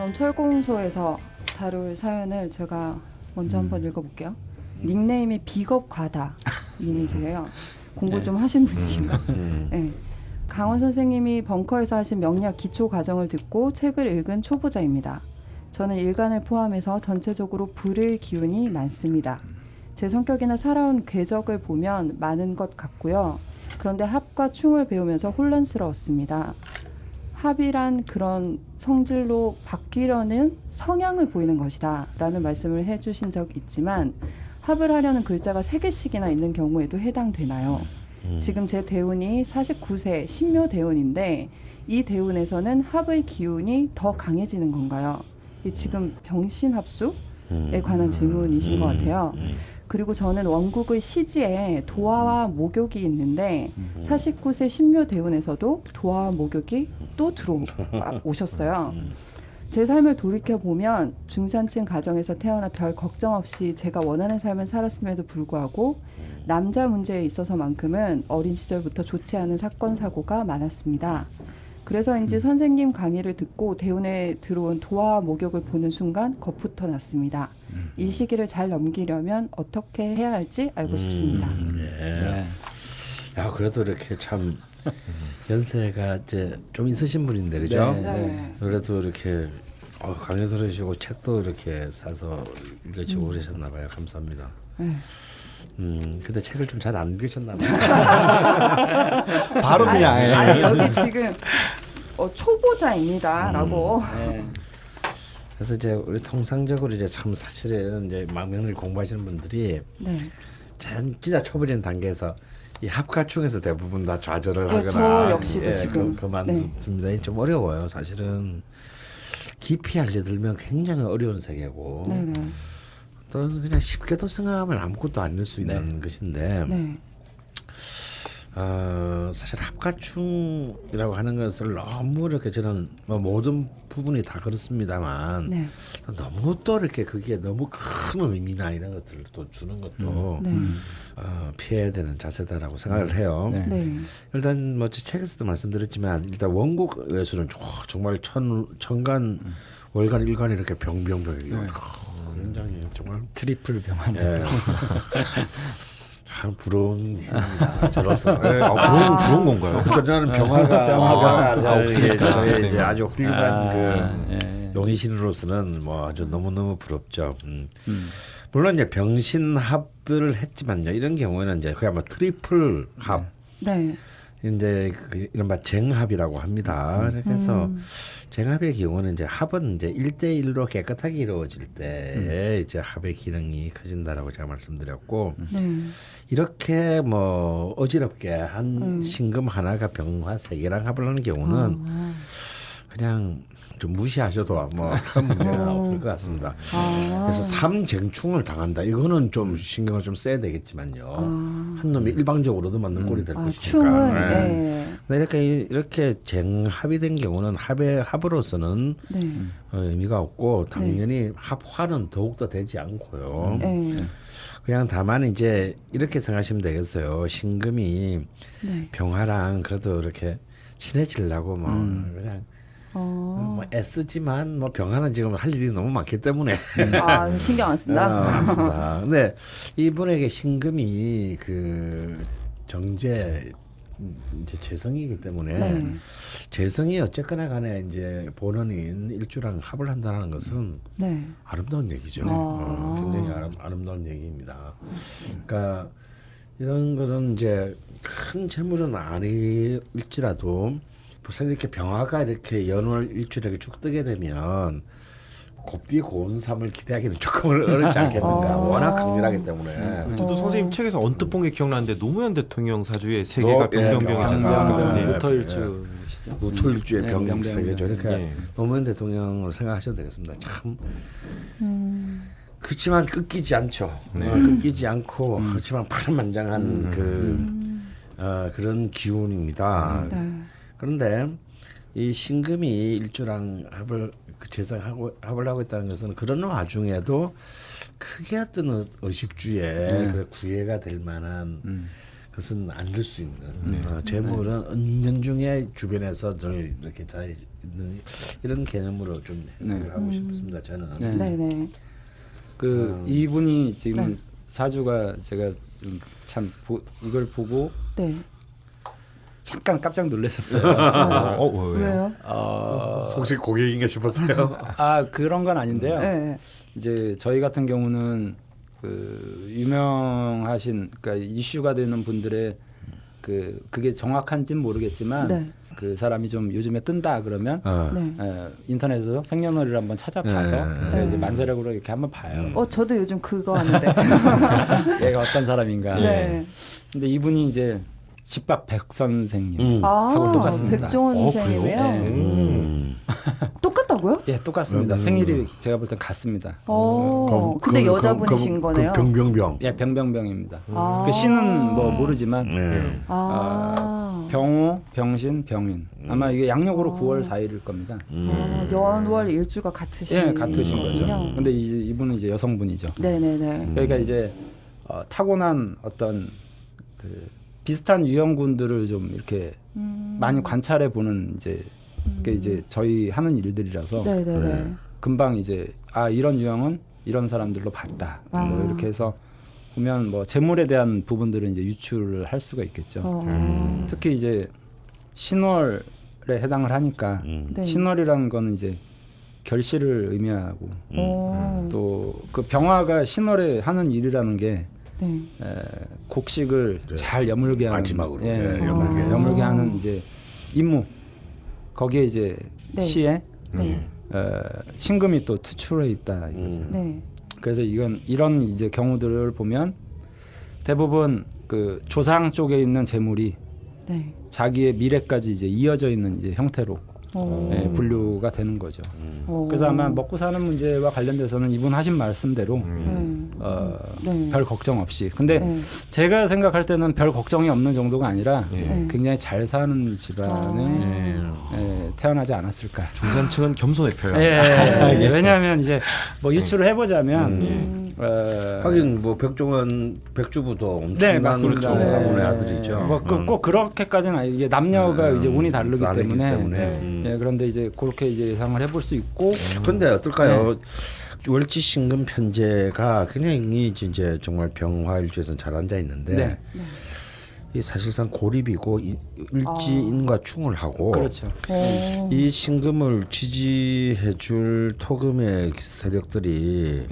그럼 철공소에서 다룰 사연을 제가 먼저 한번 읽어볼게요. 닉네임이 비겁과다 님이세요. 공부 좀 하신 분이신가? 네. 강원 선생님이 벙커에서 하신 명리학 기초 과정을 듣고 책을 읽은 초보자입니다. 저는 일간을 포함해서 전체적으로 불의 기운이 많습니다. 제 성격이나 살아온 궤적을 보면 많은 것 같고요. 그런데 합과 충을 배우면서 혼란스러웠습니다. 합이란 그런 성질로 바뀌려는 성향을 보이는 것이다 라는 말씀을 해주신 적 있지만 합을 하려는 글자가 3개씩이나 있는 경우에도 해당되나요? 지금 제 대운이 49세 신묘 대운인데 이 대운에서는 합의 기운이 더 강해지는 건가요? 이 지금 병신합수에 관한 질문이신 것 같아요. 그리고 저는 원국의 시지에 도화와 목욕이 있는데 49세 신묘 대운에서도 도화와 목욕이 또 들어오셨어요. 제 삶을 돌이켜보면 중산층 가정에서 태어나 별 걱정 없이 제가 원하는 삶을 살았음에도 불구하고 남자 문제에 있어서만큼은 어린 시절부터 좋지 않은 사건 사고가 많았습니다. 그래서인지 선생님 강의를 듣고 대운에 들어온 도화 목욕을 보는 순간 겁부터 났습니다. 이 시기를 잘 넘기려면 어떻게 해야 할지 알고 싶습니다. 네. 야, 그래도 이렇게 참 연세가 이제 좀 있으신 분인데, 그죠? 네. 그래도 이렇게 강의 들으시고 책도 이렇게 사서 읽으시고 그러셨나 봐요. 감사합니다. 네. 근데 책을 좀 잘 안 읽으셨나 봐요. 바로 그냥 아니 여기 지금 초보자입니다라고. 그래서 이제 우리 통상적으로 이제 참 사실은 이제 망명을 공부하시는 분들이 네. 진짜 초보적인 단계에서 이 합가충에서 대부분 다 좌절을 하거나 저 역시도 지금 그만둡니다. 네. 좀 어려워요. 사실은 깊이 알려들면 굉장히 어려운 세계고 네네. 또 그냥 쉽게도 생각하면 아무것도 아닐 수 있는 것인데 네. 사실 합가충이라고 하는 것을 너무 이렇게 저는 뭐 모든 부분이 다 그렇습니다만 네. 너무 또 이렇게 그게 너무 큰 의미나 이런 것들을 또 주는 것도 네. 피해야 되는 자세다라고 생각을 해요. 네. 네. 일단 뭐 제 책에서도 말씀드렸지만 일단 원국 예술은 정말 천간 월간 일간 이렇게 병병병 굉장히 정말 트리플 병환. 예. 참 부러운 힘입니다. 저로서. 부러운 건가요? 저는 병화가 없으니까. 저의 이제 아주 훌륭한 예. 용의신으로서는 뭐 아주 너무너무 부럽죠. 물론 이제 병신합을 했지만요. 이런 경우에는 이제 그야말로 트리플 합. 네. 이제 이른바 쟁합이라고 합니다. 그래서 쟁합의 경우는 이제 합은 이제 1대1로 깨끗하게 이루어질 때 이제 합의 기능이 커진다라고 제가 말씀드렸고 네. 이렇게 뭐 어지럽게 한 신금 하나가 병화 3개랑 합을 하는 경우는 그냥 좀 무시하셔도 뭐 큰 문제가 없을 것 같습니다. 그래서 삼쟁충을 당한다. 이거는 좀 신경을 좀 써야 되겠지만요. 한 놈이 일방적으로도 맞는 꼴이 될 것이니까. 충을. 네. 네. 근데 이렇게 쟁합이 된 경우는 합으로서는 네. 의미가 없고 당연히 합화는 더욱더 되지 않고요. 네. 그냥 다만 이제 이렇게 생각하시면 되겠어요. 신금이 네. 병화랑 그래도 이렇게 친해지려고 뭐 그냥 뭐 애쓰지만 뭐 병화는 지금 할 일이 너무 많기 때문에 신경 안 쓴다. 맞습니다. 근데 이분에게 신금이 그 정제 이제 재성이기 때문에 네. 재성이 어쨌거나 간에 이제 본원인 일주랑 합을 한다는 것은 네. 아름다운 얘기죠. 굉장히 아름다운 얘기입니다. 그러니까 이런 것은 이제 큰 재물은 아닐지라도 사실 이렇게 병화가 이렇게 연월 일주일에 쭉 뜨게 되면 곱디 고운 삶을 기대하기는 조금 어렵지 않겠는가. 워낙 강렬하기 때문에. 저도 선생님 책에서 언뜻 본 게 기억나는데 노무현 대통령 사주에 세계가 병병병이지 않습니까? 네. 네. 무토일주시죠. 무토일주의 네, 병 병 세계죠. 그러니까 네. 노무현 대통령을 생각하셔도 되겠습니다. 참 그렇지만 끊기지 않죠. 끊기지 않고 그렇지만 파란만장한 그런 기운입니다. 네. 그런데 이 신금이 일주랑 합을 합을 하고 있다는 것은 그런 와중에도 크게 어떤 의식주에 그래 구애가 될 만한 그것은 안 될 수 있는 재물은 은연중에 주변에서 좀 이렇게 잘 있는 이런 개념으로 좀 해석을 하고 싶습니다. 저는. 네. 네네. 그 이분이 지금 네. 사주가 제가 참 이걸 보고 네. 잠깐 깜짝 놀랐었어요. 왜요? 혹시 고객인가 싶었어요. 그런 건 아닌데요. 네. 이제 저희 같은 경우는 그 유명하신 그러니까 이슈가 되는 분들의 그게 정확한지는 모르겠지만 네. 그 사람이 좀 요즘에 뜬다 그러면 네. 인터넷에서 생년월일을 한번 찾아봐서 제가 이제 만세력으로 이렇게 한번 봐요. 저도 요즘 그거 하는데. 얘가 어떤 사람인가. 네. 근데 이분이 이제 집밥 백 선생님 하고 똑같습니다. 백종원 선생님이에요. 네. 똑같다고요? 예, 똑같습니다. 생일이 제가 볼 땐 같습니다. 근데 여자분이신 거네요. 병병병. 예, 병병병입니다. 그 신은 뭐 모르지만 병호, 병신, 병인. 아마 이게 양력으로 9월 4일일 겁니다. 연월 일주가 같으신. 예, 같으신 거죠. 근데 이분은 이제 여성분이죠. 네네네. 그러니까 이제 타고난 어떤 그 비슷한 유형군들을 좀 이렇게 많이 관찰해 보는 그게 이제 저희 하는 일들이라서 네네네. 금방 이제 이런 유형은 이런 사람들로 봤다. 뭐 이렇게 해서 보면 뭐 재물에 대한 부분들은 이제 유출을 할 수가 있겠죠. 특히 이제 신월에 해당을 하니까 네. 신월이라는 거는 이제 결실을 의미하고 또 그 병화가 신월에 하는 일이라는 게 네. 곡식을 잘 여물게 하는 마지막으로 여물게 하는 이제 임무 거기에 이제 네. 시에 네. 신금이 또 투출해 있다 이거죠. 네. 그래서 이런 이제 경우들을 보면 대부분 그 조상 쪽에 있는 재물이 네. 자기의 미래까지 이제 이어져 있는 이제 형태로 분류가 되는 거죠. 그래서 아마 먹고 사는 문제와 관련돼서는 이분 하신 말씀대로 별 걱정 없이. 근데 제가 생각할 때는 별 걱정이 없는 정도가 아니라 굉장히 잘 사는 집안에 태어나지 않았을까. 중산층은 겸손의 표현. 왜냐하면 이제 뭐 유추를 해보자면 하긴 뭐 백주부도 네, 엄청난 맞습니다. 가문의 아들이죠. 뭐 꼭 그렇게까지는 아니 이게 남녀가 이제 운이 다르기 때문에. 그런데 이제 그렇게 이제 예상을 해볼 수 있고. 근데 어떨까요? 월지 신금 편제가 굉장히 이제 정말 병화일주에서는 잘 앉아 있는데 이 사실상 고립이고 일지인과 충을 하고 그렇죠. 이 신금을 지지해줄 토금의 세력들이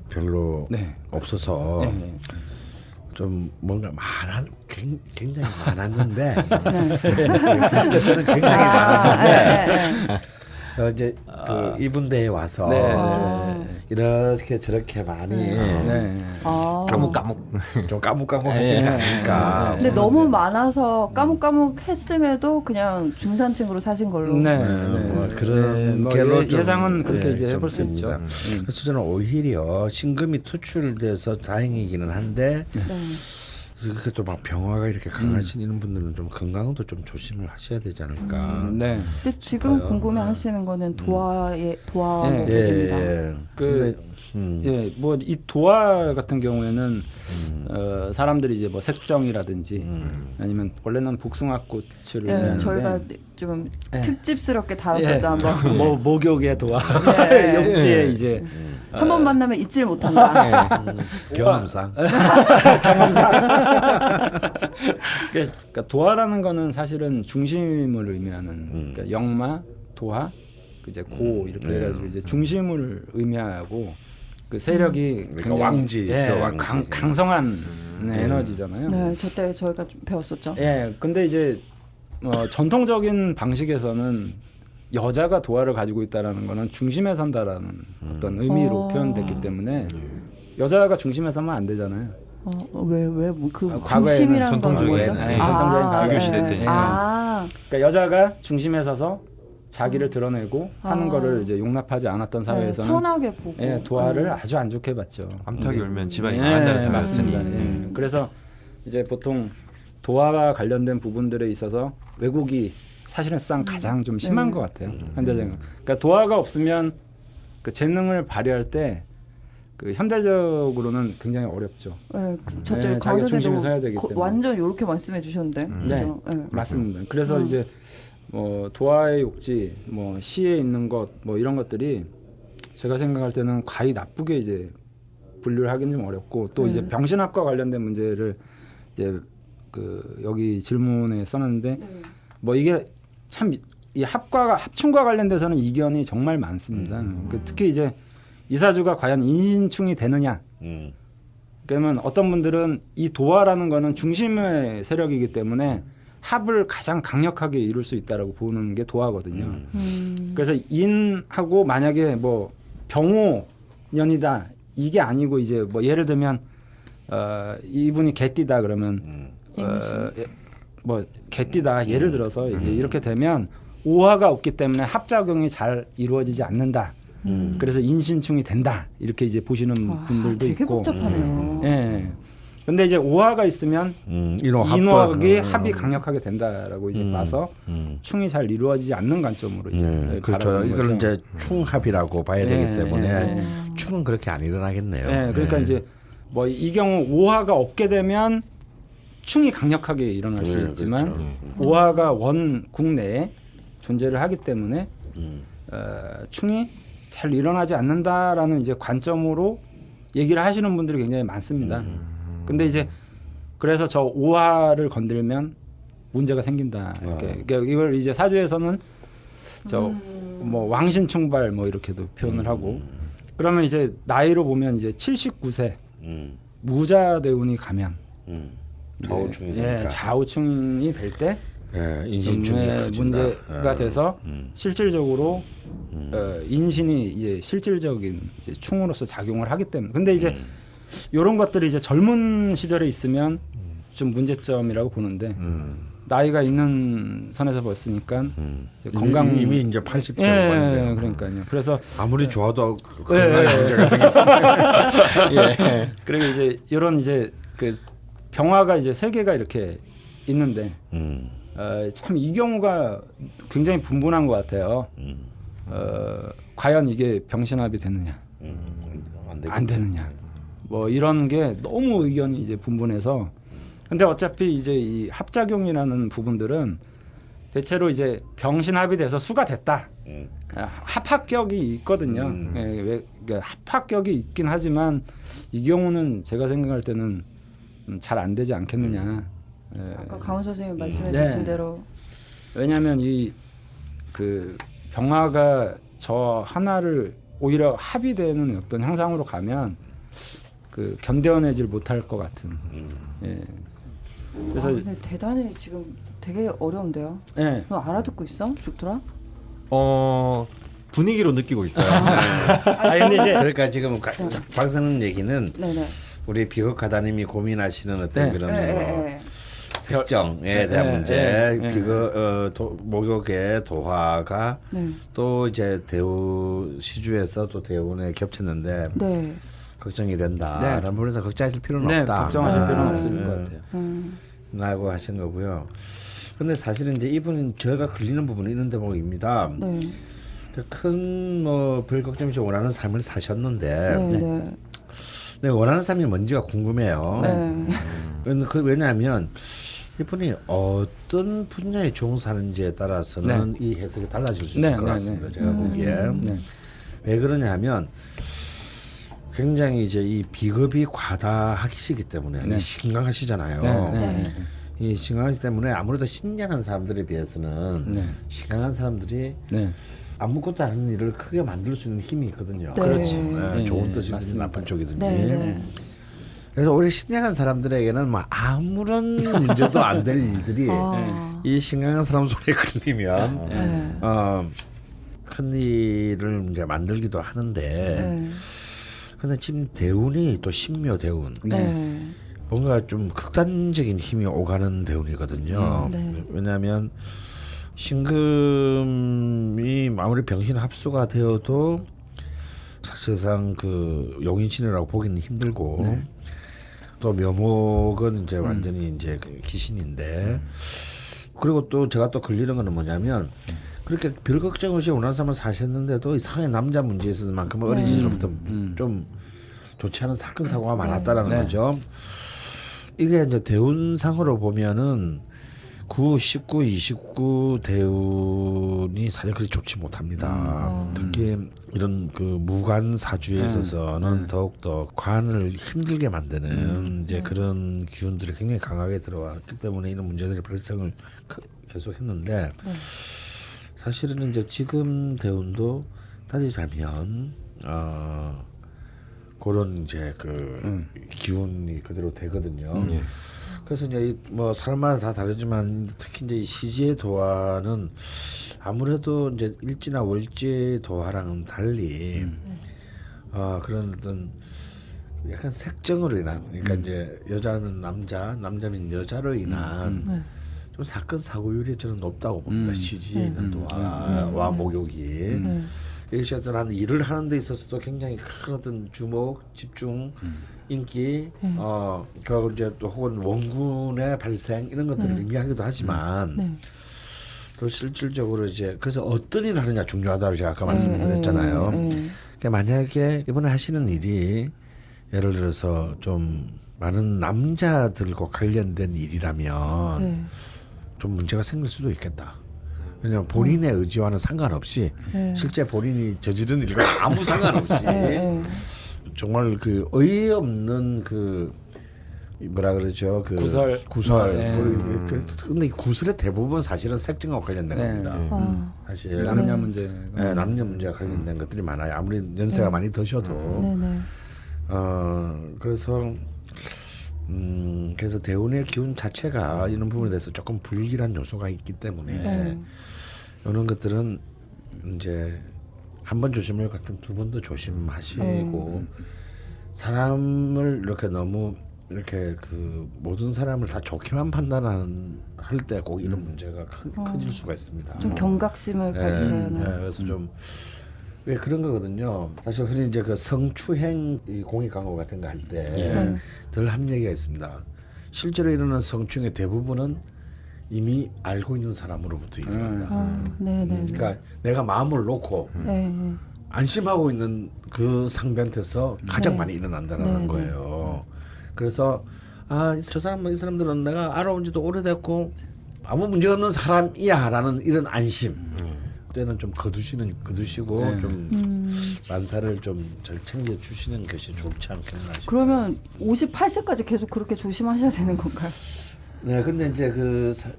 별로 없어서 좀 뭔가 굉장히 많았는데 상대들은 굉장히 많았는데 이제 그 이분대에 와서 이렇게 저렇게 많이 까묵까묵 좀 까묵까묵하시는 게 아닐까. 근데 너무 많아서 까묵까묵했음에도 그냥 중산층으로 사신 걸로. 뭐 그런 뭐 결로 좀, 예상은 그렇게 이제 해볼 수 됩니다. 있죠. 그래서 저는 오히려 신금이 투출돼서 다행이기는 한데 그렇게 또 막 병화가 이렇게 강하신 이런 분들은 좀 건강도 좀 조심을 하셔야 되지 않을까. 근데 지금 궁금해하시는 거는 도화의 목입니다. 뭐 이 도화 같은 경우에는 사람들이 이제 뭐 색정이라든지 아니면 원래는 복숭아꽃을 의미하는데 저희가 좀 특집스럽게 다뤘었죠 한번. 뭐 목욕의 도화, 욕지에 이제 한 번 만나면 잊질 못한다. 경험상. 그러니까 도화라는 거는 사실은 중심을 의미하는 그러니까 영마, 도화, 이제 고 이렇게 해가지고 이제 중심을 의미하고 그 세력이 그러니까 왕지죠, 왕지. 강성한 에너지잖아요. 네, 저때 저희가 좀 배웠었죠. 근데 이제 전통적인 방식에서는 여자가 도화를 가지고 있다라는 거는 중심에 선다라는 어떤 의미로 표현됐기 때문에 여자가 중심에 서면 안 되잖아요. 왜그 과거에는 중심이라는 건 뭐죠? 전통적인 유교 시대 때. 그러니까 여자가 중심에 서서 자기를 드러내고 하는 거를 이제 용납하지 않았던 사회에서는 천하게 보고 도화를 아주 안 좋게 봤죠. 암탉이 울면 집안이 망한다는 사였으니. 맞습니다. 그래서 이제 보통 도화와 관련된 부분들에 있어서 왜곡이 사실상 가장 좀 심한 것 같아요. 현대적인. 그러니까 도화가 없으면 그 재능을 발휘할 때 그 현대적으로는 굉장히 어렵죠. 네, 저도 네, 강 자기 중심에서 선생님도 해야 되기 때문에. 완전 이렇게 말씀해 주셨는데. 네, 그죠? 네. 맞습니다. 그래서 이제 뭐 도화의 욕지, 뭐 시에 있는 것, 뭐 이런 것들이 제가 생각할 때는 과히 나쁘게 이제 분류를 하기는 좀 어렵고 또 이제 병신합과 관련된 문제를 이제 그 여기 질문에 써놨는데 뭐 이게 참 이 합충과 관련돼서는 이견이 정말 많습니다. 그 특히 이제 이사주가 과연 인신충이 되느냐. 그러면 어떤 분들은 이 도화라는 거는 중심의 세력이기 때문에 합을 가장 강력하게 이룰 수 있다라고 보는 게 도화거든요. 그래서 인하고 만약에 뭐 병호년이다 이게 아니고 이제 뭐 예를 들면 이분이 개띠다 그러면 뭐 개띠다 예를 들어서 이제 이렇게 되면 오화가 없기 때문에 합작용이 잘 이루어지지 않는다. 그래서 인신충이 된다 이렇게 이제 보시는 분들도 되게 있고. 복잡하네요. 예. 근데 이제 오화가 있으면 인화학이 합이 강력하게 된다라고 이제 봐서 충이 잘 이루어지지 않는 관점으로 이제 그렇죠. 바라보는 이걸 거죠. 이제 충합이라고 봐야 되기 때문에 충은 그렇게 안 일어나겠네요. 네, 그러니까 이제 뭐 이 경우 오화가 없게 되면 충이 강력하게 일어날 수 있지만 그렇죠. 오화가 원국 내에 존재를 하기 때문에 충이 잘 일어나지 않는다라는 이제 관점으로 얘기를 하시는 분들이 굉장히 많습니다. 근데 이제 그래서 저 오화를 건들면 문제가 생긴다. 그러니까 이걸 이제 사주에서는 저 뭐 왕신충발 뭐 이렇게도 표현을 하고 그러면 이제 나이로 보면 이제 79세 무자대운이 가면 좌우충이 될 때 인신충이 문제가 돼서 실질적으로 인신이 이제 실질적인 이제 충으로서 작용을 하기 때문에 근데 이제 이런 것들이 이제 젊은 시절에 있으면 좀 문제점이라고 보는데 나이가 있는 선에서 봤으니까 이제 건강 이미 이제 80대 예, 그러니까요. 그래서 아무리 좋아도 건강 문제가 생겨. 그리고 이제 이런 이제 그 병화가 이제 세 개가 이렇게 있는데 참 이 경우가 굉장히 분분한 것 같아요. 과연 이게 병신합이 되느냐, 안 되느냐, 뭐 이런 게 너무 의견이 이제 분분해서. 근데 어차피 이제 이 합작용이라는 부분들은 대체로 이제 병신합이 돼서 수가 됐다. 합합격이 있거든요. 그러니까 합합격이 있긴 하지만 이 경우는 제가 생각할 때는 잘 안 되지 않겠느냐. 아까 강원 선생님 말씀해 주신 대로 왜냐하면 이 그 병화가 저 하나를 오히려 합이 되는 어떤 형상으로 가면 그 견뎌내질 못할 것 같은. 예. 그래서 근데 대단히 지금 되게 어려운데요. 예. 너 알아듣고 있어, 죽돌아? 분위기로 느끼고 있어요. 근데 이제 그러니까 지금 박사님 얘기는 네네. 우리 비극가다님이 고민하시는 어떤 그런 네. 색정에 대한 문제, 목욕의 도화가 또 이제 대우 시주에서 또 대운에 겹쳤는데 걱정이 된다라는 부분에서 걱정하실 필요는 없다. 걱정하실 필요는 없을 것 같아요. 라고 하신 거고요. 근데 사실은 이제 이분은 저희가 걸리는 부분이 있는 대목입니다. 큰 뭐 별 걱정 없이 원하는 삶을 사셨는데 네, 원하는 삶이 뭔지가 궁금해요. 왜냐하면 이분이 어떤 분야에 종사하는지에 따라서는 이 해석이 달라질 수 있을 것 같습니다. 제가 보기에. 왜 그러냐면 굉장히 이제 이 비겁이 과다하시기 때문에 신강하시잖아요. 이 신강하시기 때문에 아무래도 신장한 사람들에 비해서는 신강한 사람들이 아무것도 아닌 일을 크게 만들 수 있는 힘이 있거든요. 그렇지. 좋은 뜻이든지 나쁜 쪽이든지. 그래서 오히려 신강한 사람들에게는 뭐 아무런 문제도 안 될 일들이 이 신강한 사람 손에 걸리면 큰 일을 이제 만들기도 하는데 근데 지금 대운이 또 신묘 대운 뭔가 좀 극단적인 힘이 오가는 대운이거든요. 왜냐하면 신금이 아무리 병신 합수가 되어도 사실상 그 용인신이라고 보기는 힘들고 또 묘목은 이제 완전히 이제 귀신인데 그리고 또 제가 또 걸리는 거는 뭐냐면 그렇게 별 걱정 없이 원하는 삶을 사셨는데도 이상하게 남자 문제에 있어서만큼 어린 시절부터 좀 좋지 않은 사건 사고가 많았다라는 거죠. 이게 이제 대운상으로 보면은 9, 19, 29 대운이 사실 그리 좋지 못합니다. 특히 이런 그 무관 사주에 있어서는 더욱더 관을 힘들게 만드는 이제 그런 기운들이 굉장히 강하게 들어왔기 때문에 이런 문제들이 발생을 계속했는데 사실은 이제 지금 대운도 따지자면 그런 이제 그 기운이 그대로 되거든요. 그래서 이제 뭐 사람마다 다 다르지만 특히 이제 이 시지의 도화는 아무래도 이제 일지나 월지의 도화랑은 달리 그런 어떤 약간 색정으로 인한 그러니까 이제 여자는 남자, 남자는 여자로 인한 좀 사건 사고율이 저는 높다고 봅니다. 시지에 있는 도화와 목욕이. 이것이 어떤 일을 하는 데 있어서도 굉장히 큰 어떤 주목, 집중, 인기, 그 이제 또 혹은 원군의 발생 이런 것들을 의미하기도 하지만 또 실질적으로 이제 그래서 어떤 일을 하느냐 중요하다고 제가 아까 말씀을 드렸잖아요. 그러니까 만약에 이번에 하시는 일이 예를 들어서 좀 많은 남자들과 관련된 일이라면 좀 문제가 생길 수도 있겠다. 왜냐하면 본인의 의지와는 상관없이 실제 본인이 저지른 일과 아무 상관없이 정말 그 어이없는 그 뭐라 그러죠 그 구설 근데 이 구설의 대부분 사실은 색정과 관련된 겁니다. 사실 남녀 문제 남녀 문제와 관련된 것들이 많아요. 아무리 연세가 많이 드셔도 그래서 그래서 대운의 기운 자체가 이런 부분에 대해서 조금 불길한 요소가 있기 때문에 이런 것들은 이제 한 번 조심을 좀 두 번 더 조심하시고 사람을 이렇게 너무 이렇게 그 모든 사람을 다 좋게만 판단하는 할 때 꼭 이런 문제가 커질 수가 있습니다. 좀 경각심을 가지셔야 하는. 그래서 좀 왜 그런 거거든요. 사실 흔히 이제 그 성추행 이 공익 광고 같은 거 할 때 덜 한 얘기가 있습니다. 실제로 일어나는 성추행의 대부분은 이미 알고 있는 사람으로부터 일어난다. 그러니까 내가 마음을 놓고 안심하고 있는 그 상대한테서 가장 많이 일어난다는 거예요. 그래서 저 사람 이 사람들은 내가 알아온지도 오래됐고 아무 문제 없는 사람이야라는 이런 안심. 때는 좀 거두시고 좀 만사를 좀 잘 챙겨 주시는 것이 좋지 않겠나 싶어요. 그러면 58세까지 계속 그렇게 조심하셔야 되는 건가요? 네, 근데 이제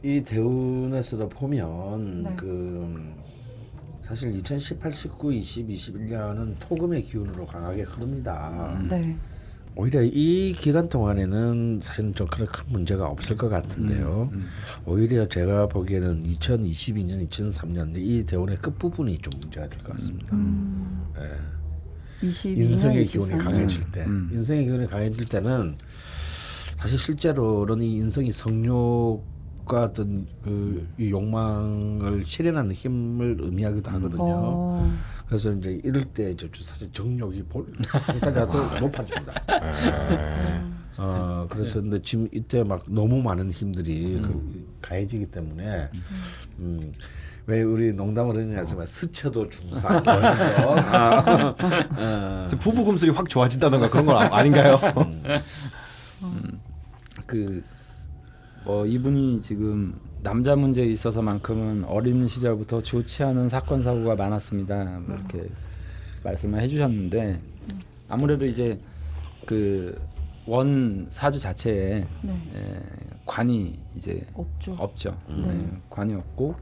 이 대운에서도 보면 사실 2018, 19, 20, 21년은 토금의 기운으로 강하게 흐릅니다. 오히려 이 기간 동안에는 사실은 좀 그런 큰 문제가 없을 것 같은데요. 오히려 제가 보기에는 2022년, 2003년 이 대운의 끝부분이 좀 문제가 될 것 같습니다. 인성의 기운이 강해질 때, 인성의 기운이 강해질 때는 사실 실제로는 이 인성이 성욕과 어떤 이 욕망을 실현하는 힘을 의미하기도 하거든요. 그래서 이제 이럴 때 사실 정욕이 당사자도 높아집니다. 그래서 근데 지금 이때 막 너무 많은 힘들이 가해지기 때문에 왜 우리 농담을 하냐지만 스쳐도 중상 부부 금슬이 확 좋아진다던가 그런 건 아닌가요? 이분이 지금 남자 문제에 있어서만큼은 어린 시절부터 좋지 않은 사건 사고가 많았습니다. 이렇게 말씀을 해주셨는데 아무래도 이제 그 원 사주 자체에 관이 이제 없죠. 관이 없고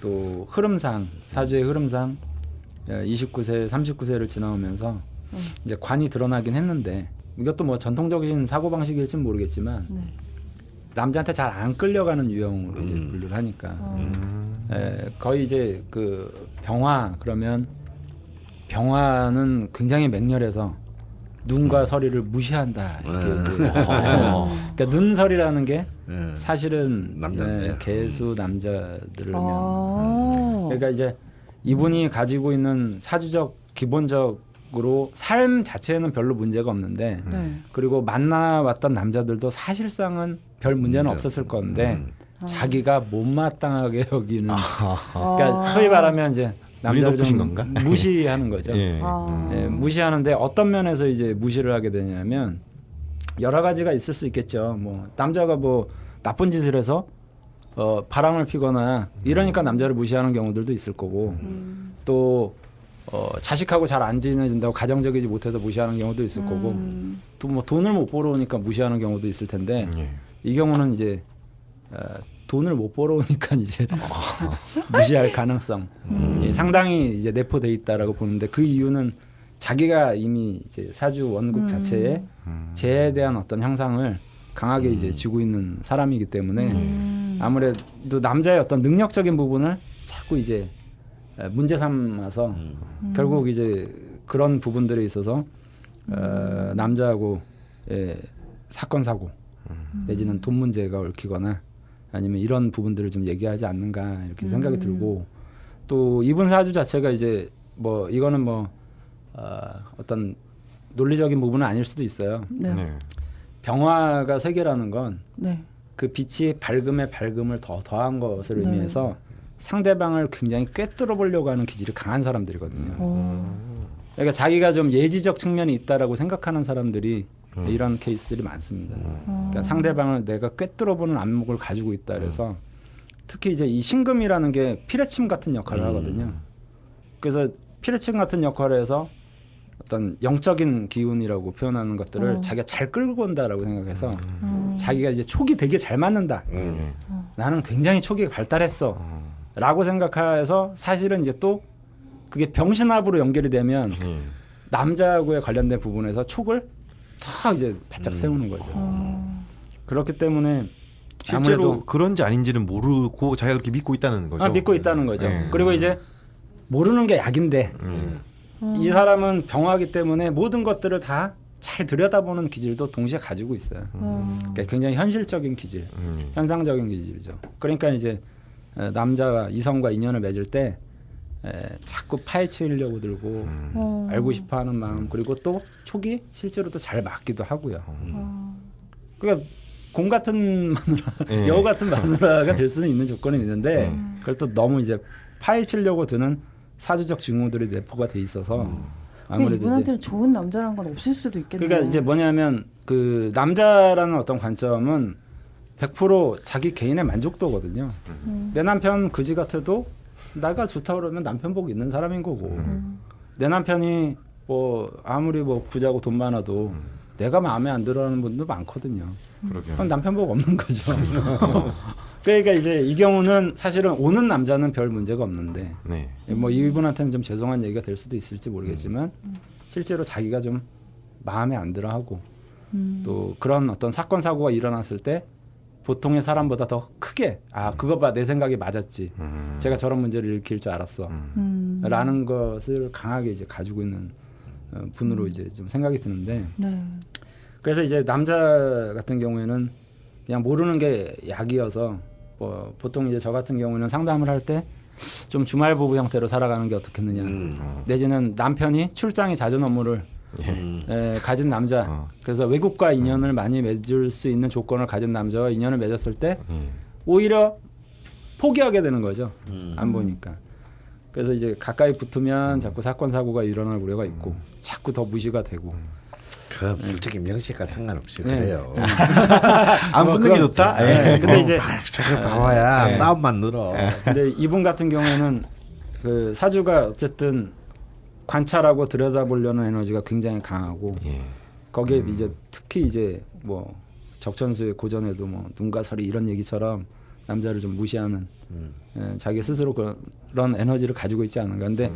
또 흐름상 사주의 흐름상 29세, 39세를 지나오면서 이제 관이 드러나긴 했는데 이것도 뭐 전통적인 사고 방식일지는 모르겠지만 남자한테 잘 안 끌려가는 유형으로 이제 분류를 하니까 거의 이제 그 병화 그러면 병화는 굉장히 맹렬해서 눈과 서리를 무시한다 이렇게 이제 그러니까 눈설이라는 게 사실은 개수 남자들을 의미합니다. 그러니까 이제 이분이 가지고 있는 사주적 기본적으로 삶 자체는 별로 문제가 없는데 그리고 만나왔던 남자들도 사실상은 별 문제는 없었을 건데 자기가 못마땅하게 여기는 그러니까 소위 말하면 이제 남자를 높으신 좀 건가? 무시하는 거죠. 예. 예, 무시하는데 어떤 면에서 이제 무시를 하게 되냐면 여러 가지가 있을 수 있겠죠. 뭐 남자가 뭐 나쁜 짓을 해서 바람을 피거나 이러니까 남자를 무시하는 경우들도 있을 거고 또 자식하고 잘 안 지내준다고 가정적이지 못해서 무시하는 경우도 있을 거고 또 뭐 돈을 못 벌어오니까 무시하는 경우도 있을 텐데 예. 이 경우는 이제 돈을 못 벌어오니까 이제 무시할 가능성 예, 상당히 이제 내포돼 있다라고 보는데 그 이유는 자기가 이미 이제 사주 원국 자체에 재에 대한 어떤 향상을 강하게 이제 쥐고 있는 사람이기 때문에 아무래도 남자의 어떤 능력적인 부분을 자꾸 이제 문제 삼아서 결국 이제 그런 부분들에 있어서 남자하고 사건 사고 내지는 돈 문제가 얽히거나 아니면 이런 부분들을 좀 얘기하지 않는가 이렇게 생각이 들고 또 이분 사주 자체가 이제 뭐 이거는 뭐 어떤 논리적인 부분은 아닐 수도 있어요. 네. 네. 병화가 세 개라는 건 네. 그 빛이 밝음에 밝음을 더한 것을 네. 의미해서 상대방을 굉장히 꿰뚫어 보려고 하는 기질이 강한 사람들이거든요. 그러니까 자기가 좀 예지적 측면이 있다라고 생각하는 사람들이 이런 케이스들이 많습니다. 그러니까 상대방을 내가 꿰뚫어 보는 안목을 가지고 있다 그래서 특히 이제 이 신금이라는 게 피뢰침 같은 역할을 하거든요. 그래서 피뢰침 같은 역할을 해서 어떤 영적인 기운이라고 표현하는 것들을 자기가 잘 끌고 온다라고 생각해서 자기가 이제 촉이 되게 잘 맞는다. 나는 굉장히 촉이 발달했어. 라고 생각해서 사실은 이제 또 그게 병신합으로 연결이 되면 남자하고의 관련된 부분에서 촉을 다 이제 바짝 세우는 거죠. 그렇기 때문에 실제로 아무래도 그런지 아닌지는 모르고 자기가 그렇게 믿고 있다는 거죠. 믿고 있다는 거죠. 네. 그리고 이제 모르는 게 약인데 이 사람은 병화기 때문에 모든 것들을 다 잘 들여다보는 기질도 동시에 가지고 있어요. 그러니까 굉장히 현실적인 기질, 현상적인 기질이죠. 그러니까 이제 남자와 이성과 인연을 맺을 때 자꾸 파헤치려고 들고 알고 싶어하는 마음 그리고 또 촉이 실제로 또 잘 맞기도 하고요. 그러니까 공 같은 마누라, 여우 같은 마누라가 될 수는 있는 조건은 있는데 그걸 또 너무 이제 파헤치려고 드는 사주적 징후들이 내포가 돼 있어서 아무래도 이분한테는 좋은 남자란 건 없을 수도 있겠네요. 그러니까 이제 뭐냐면 그 남자라는 어떤 관점은 100% 자기 개인의 만족도거든요. 내 남편 그지 같아도 나가 좋다 그러면 남편 복 있는 사람인 거고 내 남편이 뭐 아무리 뭐 부자고 돈 많아도 내가 마음에 안 들어하는 분도 많거든요. 그럼 남편 복 없는 거죠. 그러니까 이제 이 경우는 사실은 오는 남자는 별 문제가 없는데 네. 뭐 이분한테는 좀 죄송한 얘기가 될 수도 있을지 모르겠지만 실제로 자기가 좀 마음에 안 들어하고 또 그런 어떤 사건 사고가 일어났을 때 보통의 사람보다 더 크게 그거 봐 내 생각이 맞았지 제가 저런 문제를 일으킬 줄 알았어 라는 것을 강하게 이제 가지고 있는 분으로 이제 좀 생각이 드는데 네. 그래서 이제 남자 같은 경우에는 그냥 모르는 게 약이어서 뭐 보통 이제 저 같은 경우는 상담을 할 때 좀 주말 부부 형태로 살아가는 게 어떻겠느냐 내지는 남편이 출장이 잦은 업무를 가진 남자 그래서 외국과 인연을 많이 맺을 수 있는 조건을 가진 남자와 인연을 맺었을 때 오히려 포기하게 되는 거죠. 안 보니까. 그래서 이제 가까이 붙으면 자꾸 사건 사고가 일어날 우려가 있고 자꾸 더 무시가 되고 그 솔직히 명식과 상관없이 그래요. 안 붙는 게 좋다. 근데 이제 저걸 봐봐야 싸움만 늘어. 근데 이분 같은 경우에는 그 사주가 어쨌든 관찰하고 들여다보려는 에너지가 굉장히 강하고 거기에 이제 특히 이제 뭐 적천수의 고전에도 뭐 눈과 서리 이런 얘기처럼 남자를 좀 무시하는 자기 스스로 그런 에너지를 가지고 있지 않은가. 근데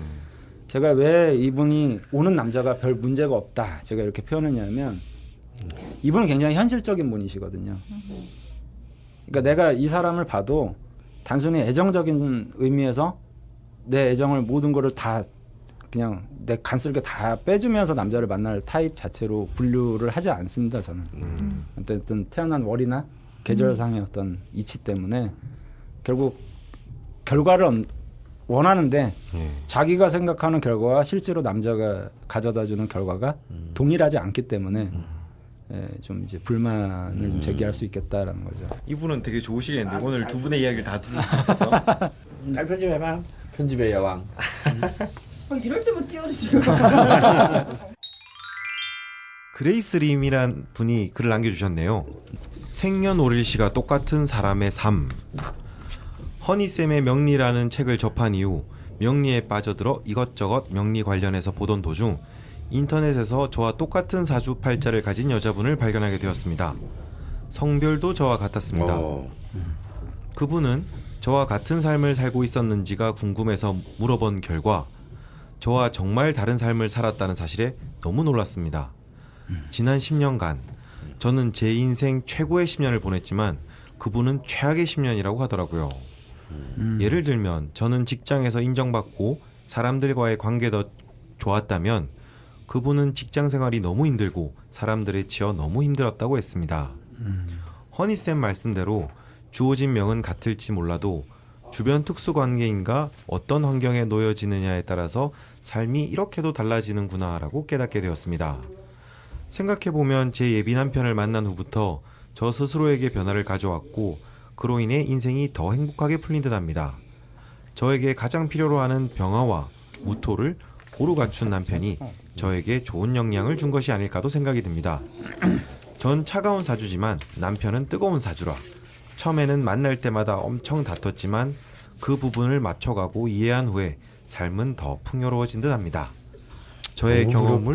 제가 왜 이분이 오는 남자가 별 문제가 없다 제가 이렇게 표현했냐면 이분은 굉장히 현실적인 분이시거든요. 그러니까 내가 이 사람을 봐도 단순히 애정적인 의미에서 내 애정을 모든 거를 다 그냥 내 간쓸게 다 빼주면서 남자를 만날 타입 자체로 분류를 하지 않습니다. 저는 어떤 태어난 월이나 계절상의 어떤 이치 때문에 결국 결과를 원하는데 자기가 생각하는 결과와 실제로 남자가 가져다주는 결과가 동일하지 않기 때문에 좀 이제 불만을 좀 제기할 수 있겠다라는 거죠. 이분은 되게 좋으시겠는데 오늘 두 분의 이야기를 다 들을 수 있어서 잘 편집해봐. 편집의 여왕. 이럴 때만 띄워주시고. 그레이스 림이란 분이 글을 남겨주셨네요. 생년월일시가 똑같은 사람의 삶. 허니쌤의 명리라는 책을 접한 이후 명리에 빠져들어 이것저것 명리 관련해서 보던 도중 인터넷에서 저와 똑같은 사주팔자를 가진 여자분을 발견하게 되었습니다. 성별도 저와 같았습니다. 그분은 저와 같은 삶을 살고 있었는지가 궁금해서 물어본 결과 저와 정말 다른 삶을 살았다는 사실에 너무 놀랐습니다. 지난 10년간 저는 제 인생 최고의 10년을 보냈지만 그분은 최악의 10년이라고 하더라고요. 예를 들면 저는 직장에서 인정받고 사람들과의 관계도 좋았다면 그분은 직장 생활이 너무 힘들고 사람들에 치여 너무 힘들었다고 했습니다. 허니쌤 말씀대로 주어진 명은 같을지 몰라도 주변 특수관계인가 어떤 환경에 놓여지느냐에 따라서 삶이 이렇게도 달라지는구나라고 깨닫게 되었습니다. 생각해보면 제 예비 남편을 만난 후부터 저 스스로에게 변화를 가져왔고 그로 인해 인생이 더 행복하게 풀린 듯합니다. 저에게 가장 필요로 하는 병화와 무토를 고루 갖춘 남편이 저에게 좋은 영향을 준 것이 아닐까도 생각이 듭니다. 전 차가운 사주지만 남편은 뜨거운 사주라 처음에는 만날 때마다 엄청 다퉜지만 그 부분을 맞춰가고 이해한 후에 삶은 더 풍요로워진 듯합니다. 저의 경험을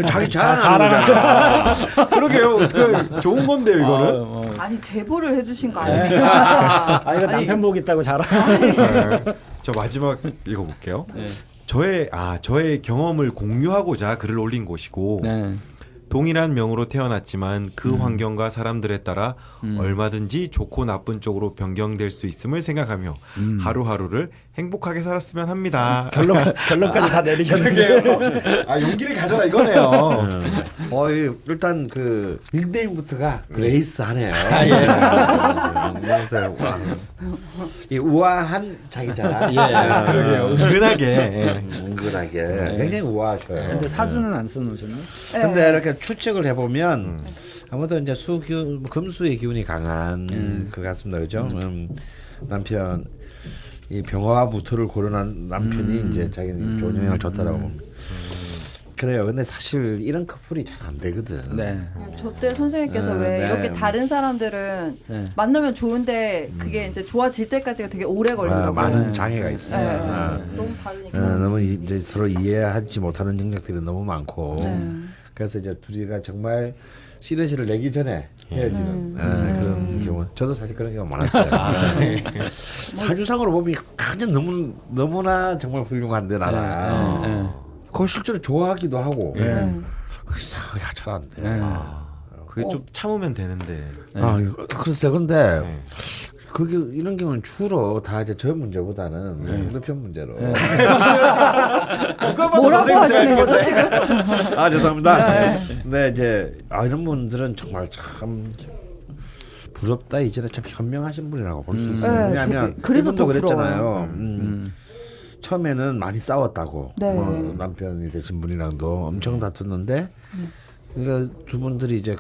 자기 자랑하는 거잖아. 그러게요. 그 좋은 건데요 이거는. 아니 제보를 해주신 거 아닙니까? 이거 남편 복 있다고 자랑. 네. 저 마지막 읽어볼게요. 네. 저의 경험을 공유하고자 글을 올린 곳이고 네. 동일한 명으로 태어났지만 그 환경과 사람들에 따라 얼마든지 좋고 나쁜 쪽으로 변경될 수 있음을 생각하며 하루하루를 행복하게 살았으면 합니다. 결론까지 다 내리셨는데요. 용기를 가져라 이거네요. 일단 그 닉네임부터가 그레이스하네요. 그래서 이 우아한 자기 자랑. 그러게요. 은근하게. 은근하게 굉장히 우아하셔요. 근데 사주는 안 써놓으셨나요? 근데 이렇게 추측을 해보면 아무래도 이제 금수의 기운이 강한 것 같습니다. 그죠? 남편 이 병화와 무토를 고려한 남편이 이제 자기는 좋은 영향을 줬다라고 봅니다. 그래요. 근데 사실 이런 커플이 잘 안 되거든. 네. 저때 선생님께서 왜 네. 이렇게 다른 사람들은 네. 만나면 좋은데 그게 이제 좋아질 때까지가 되게 오래 걸린다고. 많은 장애가 있어요. 너무 다르니까. 너무 이제 서로 이해하지 못하는 영역들이 너무 많고. 네. 그래서 이제 둘이가 정말 시너지를 내기 전에 헤어지는 그런 경우. 저도 사실 그런 경우가 많았어요. 사주상으로 보면 가장 너무나 정말 훌륭한데 나는. 그거 실제로 좋아하기도 하고. 이상하게 잘 안 돼. 그게 좀 참으면 되는데. 글쎄 근데 그게 이런 경우는 주로 다 이제 저 문제보다는 상대편 문제로. 뭐라고 하시는 거죠 지금? 죄송합니다. 네 이제 이런 분들은 정말 참 부럽다. 이제는 참 현명하신 분이라고 볼 수 있어요. 왜냐하면 그래서 이분도 더 그랬잖아요. 처음에는 많이 싸웠다고. 네. 남편이 되신 분이랑도 엄청 다퉜는데 그러니까 두 분들이 이제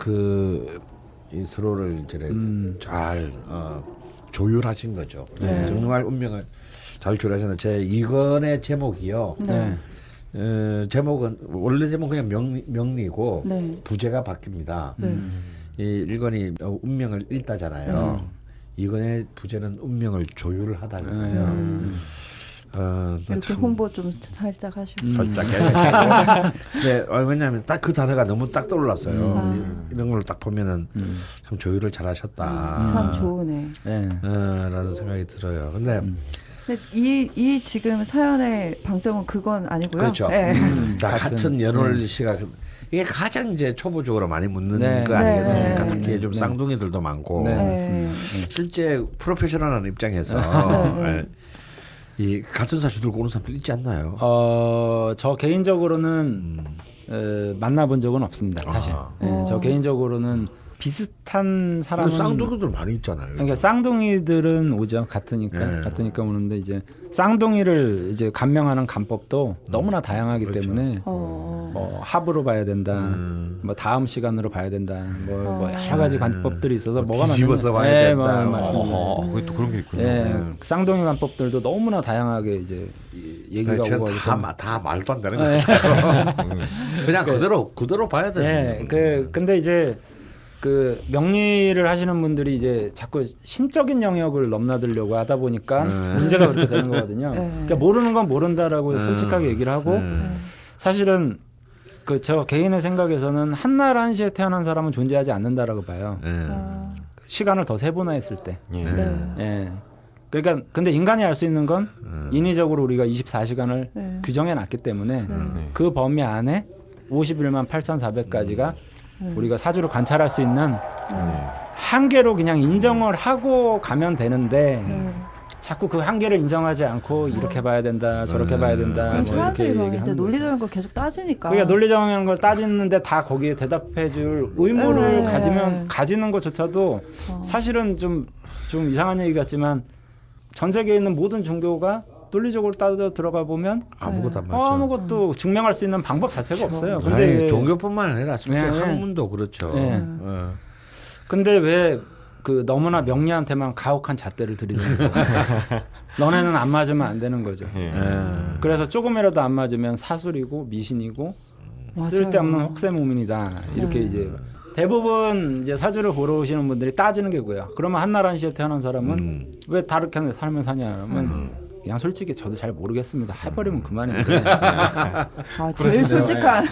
이 서로를 이제 잘 조율하신 거죠. 정말 운명을 잘 조율하셨는데 제 이건의 제목이요. 제목은 원래 제목은 그냥 명리고 부제가 바뀝니다. 이 1권이 운명을 읽다잖아요. 2권의 부제는 운명을 조율하다거든요. 이렇게 참 홍보 좀 살짝 하시고. 살짝 해야 네, 왜냐하면 딱 그 단어가 너무 딱 떠올랐어요. 이런 걸 딱 보면은 참 조율을 잘하셨다. 참 좋으네. 라는 생각이 들어요. 근데 이 지금 사연의 방점은 그건 아니고요. 그렇죠. 네. 다 같은 연월 시가 이게 가장 이제 초보적으로 많이 묻는 거 아니겠습니까? 특히 좀 쌍둥이들도 많고 실제 프로페셔널한 입장에서 이 같은 사주 들고 오는 사람들 있지 않나요? 저 개인적으로는 만나본 적은 없습니다. 사실. 저 개인적으로는 비슷한 사람은 쌍둥이들 많이 있잖아요. 그러니까 쌍둥이들은 오죠. 같으니까 오는데 이제 쌍둥이를 이제 감명하는 감법도 너무나 다양하기 그렇죠. 때문에 뭐 합으로 봐야 된다, 뭐 다음 시간으로 봐야 된다, 뭐 여러 가지 관법들이 있어서 뭐가 뒤집어서 맞는 봐야 된다. 그게 또 그런 게 있군요. 쌍둥이 관법들도 너무나 다양하게 이제 얘기가 오고 다 말도 안 되는 거 같아요. 그냥 그대로 봐야 되는 거예요. 근데 이제 그 명리를 하시는 분들이 이제 자꾸 신적인 영역을 넘나들려고 하다 보니까 문제가 그렇게 되는 거거든요. 그러니까 모르는 건 모른다라고 솔직하게 얘기를 하고 사실은 그 저 개인의 생각에서는 한날 한시에 태어난 사람은 존재하지 않는다라고 봐요. 시간을 더 세분화했을 때. 그러니까 근데 인간이 알 수 있는 건 인위적으로 우리가 24시간을 규정해 놨기 때문에 그 범위 안에 51만 8,400가지가 우리가 사주를 관찰할 수 있는 한계로 그냥 인정을 하고 가면 되는데 자꾸 그 한계를 인정하지 않고 이렇게 봐야 된다, 저렇게 봐야 된다, 뭐 이렇게 사람들이 막 이제 얘기하는 논리적인 걸 계속 따지니까. 그러니까 논리적인 걸 따지는데 다 거기에 대답해줄 의무를 가지는 것조차도 사실은 좀 이상한 얘기 같지만 전 세계에 있는 모든 종교가 논리적으로 따져 들어가 보면 아무것도 안 맞죠. 아무것도 증명할 수 있는 방법 자체가 없어요. 근데 근데 종교뿐만 아니라 실제 네. 학문도 그렇죠. 근데 왜 그 너무나 명리한테만 가혹한 잣대를 들이는 거야? 너네는 안 맞으면 안 되는 거죠. 그래서 조금이라도 안 맞으면 사술이고 미신이고 쓸데없는 혹세무민이다. 이렇게 이제 대부분 이제 사주를 보러 오시는 분들이 따지는 게 뭐야? 그러면 한날 한시에 태어난 사람은 왜 다르게 살면 사냐면 그냥 솔직히 저도 잘 모르겠습니다. 해버리면 그만인데. 제일 솔직한.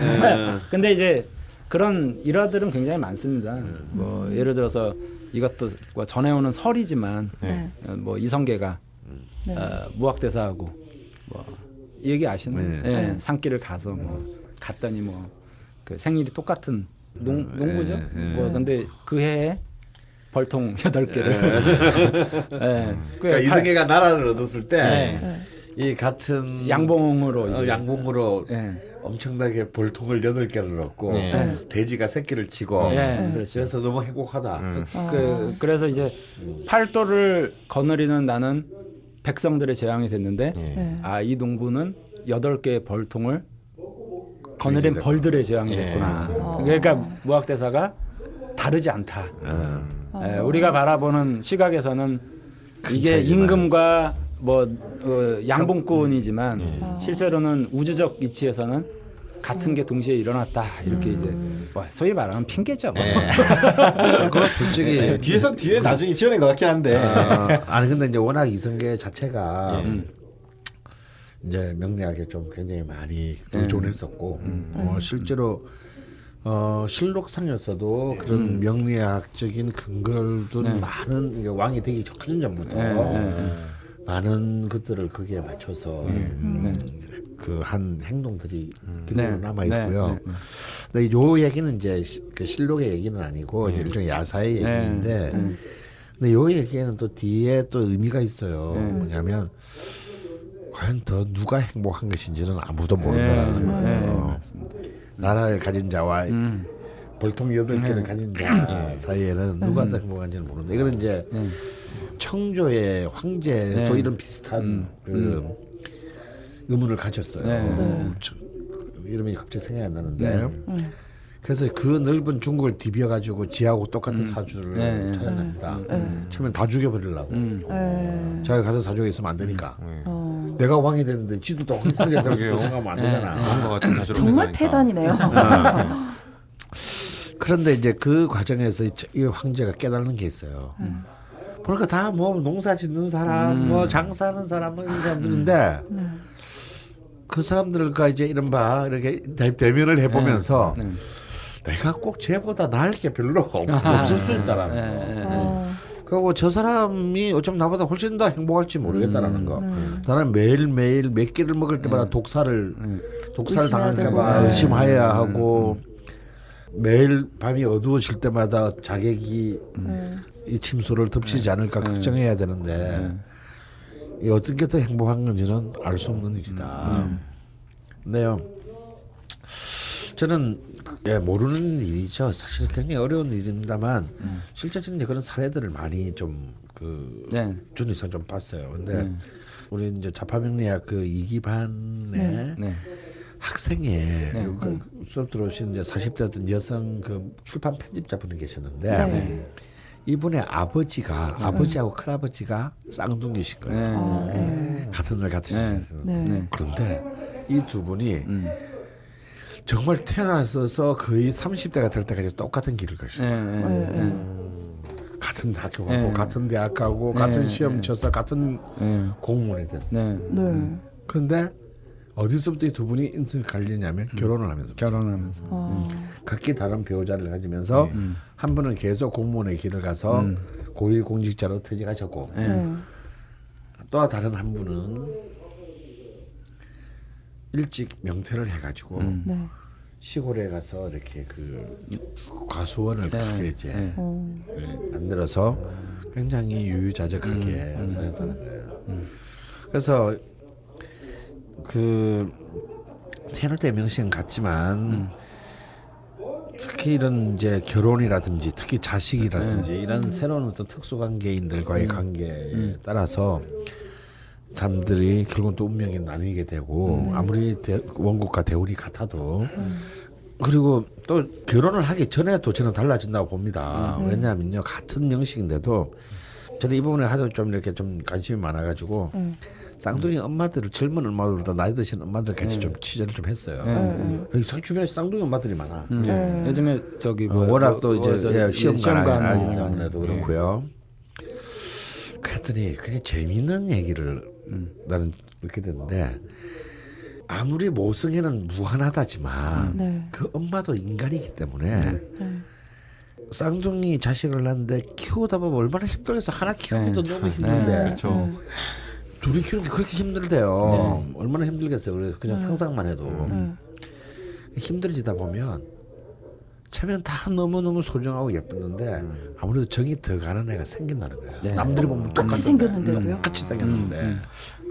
근데 이제 그런 일화들은 굉장히 많습니다. 뭐 예를 들어서 이것도 뭐 전해오는 설이지만 뭐 이성계가 무학대사하고 뭐 얘기 아시는 산길을 가서 뭐 갔더니 뭐 그 생일이 똑같은 농부죠. 뭐 근데 그 해에 벌통 8개를. 그러니까 이성계가 나라를 얻었을 때 이 같은 양봉으로 양봉으로 엄청나게 벌통을 8개를 얻고 돼지가 새끼를 치고 그래서 너무 행복하다. 그래서 이제 팔도를 거느리는 나는 백성들의 재앙이 됐는데 이 농부는 8개의 벌통을 거느린 벌들의 재앙이 됐구나. 그러니까 무학대사가 다르지 않다. 우리가 바라보는 시각에서는 이게 차이지만. 임금과 뭐 양봉권이지만 실제로는 우주적 이치에서는 같은 게 동시에 일어났다. 이렇게 이제 뭐 소위 말하면 핑계죠. 그거 솔직히 뒤에 나중에 지어낸 것 같긴 한데. 아니 근데 이제 워낙 이성계 자체가 이제 명리학에 좀 굉장히 많이 의존했었고 실제로 실록상에서도 그런 명리학적인 근거를 둔 많은 왕이 되기 전 전부터 많은 것들을 거기에 맞춰서 그 한 행동들이 그대로 남아 있고요. 근데 요 얘기는 이제 그 실록의 얘기는 아니고 이제 일종의 야사의 얘기인데, 근데 요 얘기에는 또 뒤에 또 의미가 있어요. 뭐냐면 과연 더 누가 행복한 것인지는 아무도 모른다라는 거예요. 나라를 가진 자와 벌통 8개를 가진 자 사이에는 누가 더 행복한지는 모른다. 이거는 이제 청조의 황제도 이런 비슷한 그 의문을 가졌어요. 이름이 갑자기 생각이 안 나는데 그래서 그 넓은 중국을 디벼가지고 지하고 똑같은 사주를 찾아냈다. 처음엔 다 죽여버리려고. 자기가 같은 사주가 있으면 안 되니까. 내가 왕이 됐는데 지도 또 황제가 되고 생각하면 안 되잖아. 그런 것 같은 사주로 정말 패단이네요. 그런데 이제 그 과정에서 이 황제가 깨달는 게 있어요. 그러니까 다 뭐 농사 짓는 사람, 뭐 장사하는 사람, 뭐 이런 사람들인데 그 사람들과 이제 이른바 이렇게 대면을 해보면서 내가 꼭 쟤보다 나을 게 별로 없을 수 있다라는 거. 그리고 저 사람이 어쩌면 나보다 훨씬 더 행복할지 모르겠다라는 거. 나는 매일매일 몇 끼를 먹을 때마다 독살을 당할까봐 의심해야 하고 매일 밤이 어두워질 때마다 자객이 이 침소를 덮치지 않을까 걱정해야 되는데 이 어떤 게 더 행복한 건지는 알 수 없는 일이다. 근데요, 저는 모르는 일이죠. 사실 굉장히 어려운 일입니다만 실제 저는 그런 사례들을 많이 좀 준이상 좀 봤어요. 근데 우리 이제 자파명리학 그 2기반에 학생회 네. 그 수업 들어오신 이제 40대 어떤 여성 그 출판 편집자분이 계셨는데 네. 이분의 아버지하고 큰아버지가 쌍둥이신 거예요. 네. 같은 날 같은 시대. 네. 그런데 이 두 분이 정말 태어나서 거의 30대가 될 때까지 똑같은 길을 가셨어요. 같은 학교 가고 네. 같은 대학 가고 네. 같은 시험 쳐서 같은 공무원이 됐어요. 네. 그런데 어디서부터 이 두 분이 인생을 갈리냐면 결혼을 하면서 결혼하면서. 각기 다른 배우자를 가지면서 한 분은 계속 공무원의 길을 가서 고위 공직자로 퇴직하셨고 또 다른 한 분은 일찍 명퇴를 해가지고 시골에 가서 이렇게 그 과수원을 크게 이제 만들어서 굉장히 유유자적하게 살았다는 거예요. 그래서 그 태어날 명식은 같지만 특히 이런 이제 결혼이라든지 특히 자식이라든지 이런 새로운 어떤 특수관계인들과의 관계에 따라서 사람들이 결국은 또 운명이 나뉘게 되고 아무리 원국과 대운이 같아도 그리고 또 결혼을 하기 전에도 저는 달라진다고 봅니다. 왜냐하면요 같은 명식인데도 저는 이 부분에 하도 좀 이렇게 좀 관심이 많아가지고 쌍둥이 엄마들을 젊은 엄마들보다 나이 드신 엄마들 같이 좀 취재를 좀 했어요. 여기 주변에 쌍둥이 엄마들이 많아. 요즘에 저기 워낙 또 이제 시험 가기 가는 때문에도 그렇고요. 그랬더니 굉장히 재미있는 얘기를 나는 이렇게 됐는데 아무리 모성애는 무한하다지만 그 엄마도 인간이기 때문에 쌍둥이 자식을 낳는데 키우다 보면 얼마나 힘들겠어. 하나 키우기도 너무 힘든데 그렇죠. 둘이 키우는 게 그렇게 힘들대요. 얼마나 힘들겠어요. 그래서 그냥 상상만 해도 힘들어지다 보면 처음에는 다 너무너무 소중하고 예뻤는데 아무래도 정이 더 가는 애가 생긴다는 거야. 남들이 보면 똑같이 생겼는데도요? 똑같이 생겼는데